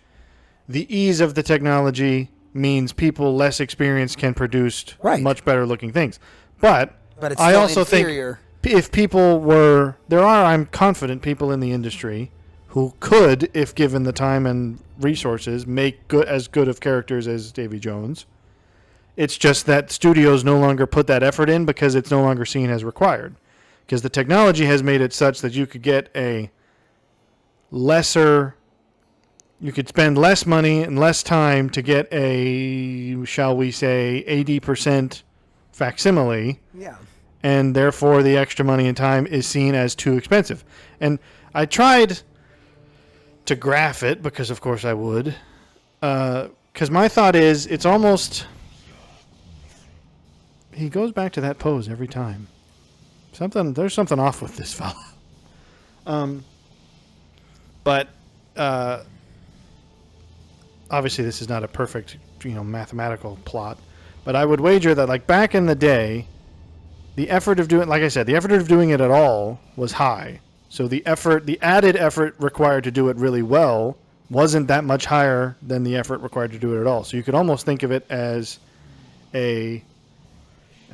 the ease of the technology means people less experienced can produce much better looking things. But it's I also inferior. Think if people were, I'm confident people in the industry who could, if given the time and resources, make as good of characters as Davy Jones. It's just that studios no longer put that effort in because it's no longer seen as required. Because the technology has made it such that you could get you could spend less money and less time to get a, shall we say, 80% facsimile. Yeah. and therefore the extra money and time is seen as too expensive. And I tried to graph it, because of course I would, because my thought is it's almost... He goes back to that pose every time. There's something off with this fella. But obviously this is not a perfect, mathematical plot. But I would wager that, like, back in the day, the effort of doing, like I said, the effort of doing it at all was high. So the added effort required to do it really well wasn't that much higher than the effort required to do it at all. So you could almost think of it as am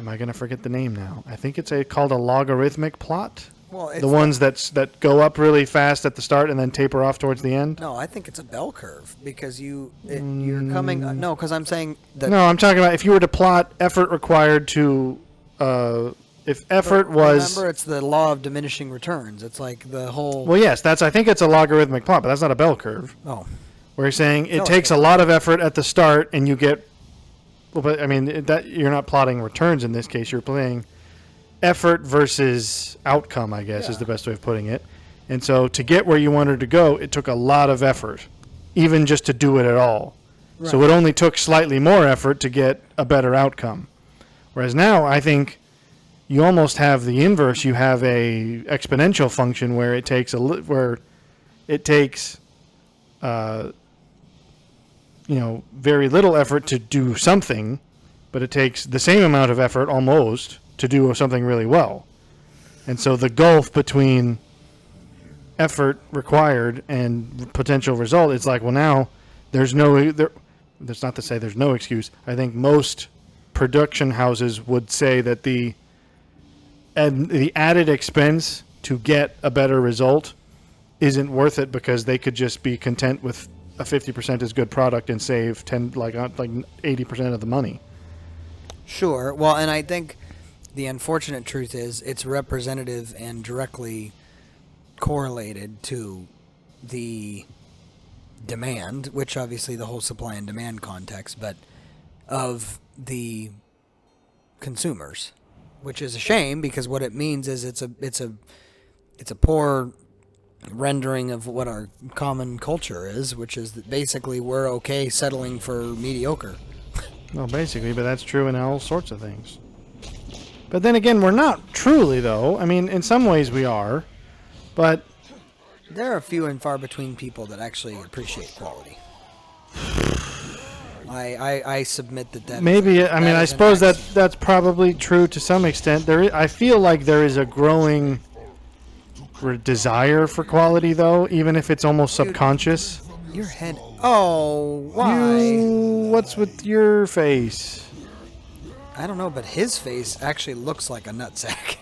I going to forget the name now? I think it's called a logarithmic plot. Well, it's the ones that go up really fast at the start and then taper off towards the end. No, I think it's a bell curve because you're coming. No, because I'm saying that. No, I'm talking about if you were to plot effort required to, if effort was. Remember, it's the law of diminishing returns. It's like the whole. Well, yes, I think it's a logarithmic plot, but that's not a bell curve. Oh. Where you're saying it takes a lot of effort at the start and you get. Well, but I mean that you're not plotting returns in this case. You're playing effort versus outcome, I guess, is the best way of putting it. And so to get where you wanted to go, it took a lot of effort, even just to do it at all. Right. So it only took slightly more effort to get a better outcome. Whereas now, I think you almost have the inverse. You have a exponential function where it takes very little effort to do something, but it takes the same amount of effort almost to do something really well. And so the gulf between effort required and potential result is like, well, now that's not to say there's no excuse. I think most production houses would say that the added expense to get a better result isn't worth it because they could just be content with a 50% as good product and save 80% of the money. Sure. Well, and I think the unfortunate truth is it's representative and directly correlated to the demand, which obviously the whole supply and demand context, but of the consumers, which is a shame because what it means is it's a poor rendering of what our common culture is, which is that basically we're okay settling for mediocre. Well, basically, but that's true in all sorts of things. But then again, we're not truly, though. I mean, in some ways we are, but... There are few and far between people that actually appreciate quality. I submit that maybe, I suppose that's probably true to some extent. I feel like there is a growing desire for quality, though, even if it's almost subconscious. Your head... Oh, why? What's with your face? I don't know, but his face actually looks like a nutsack.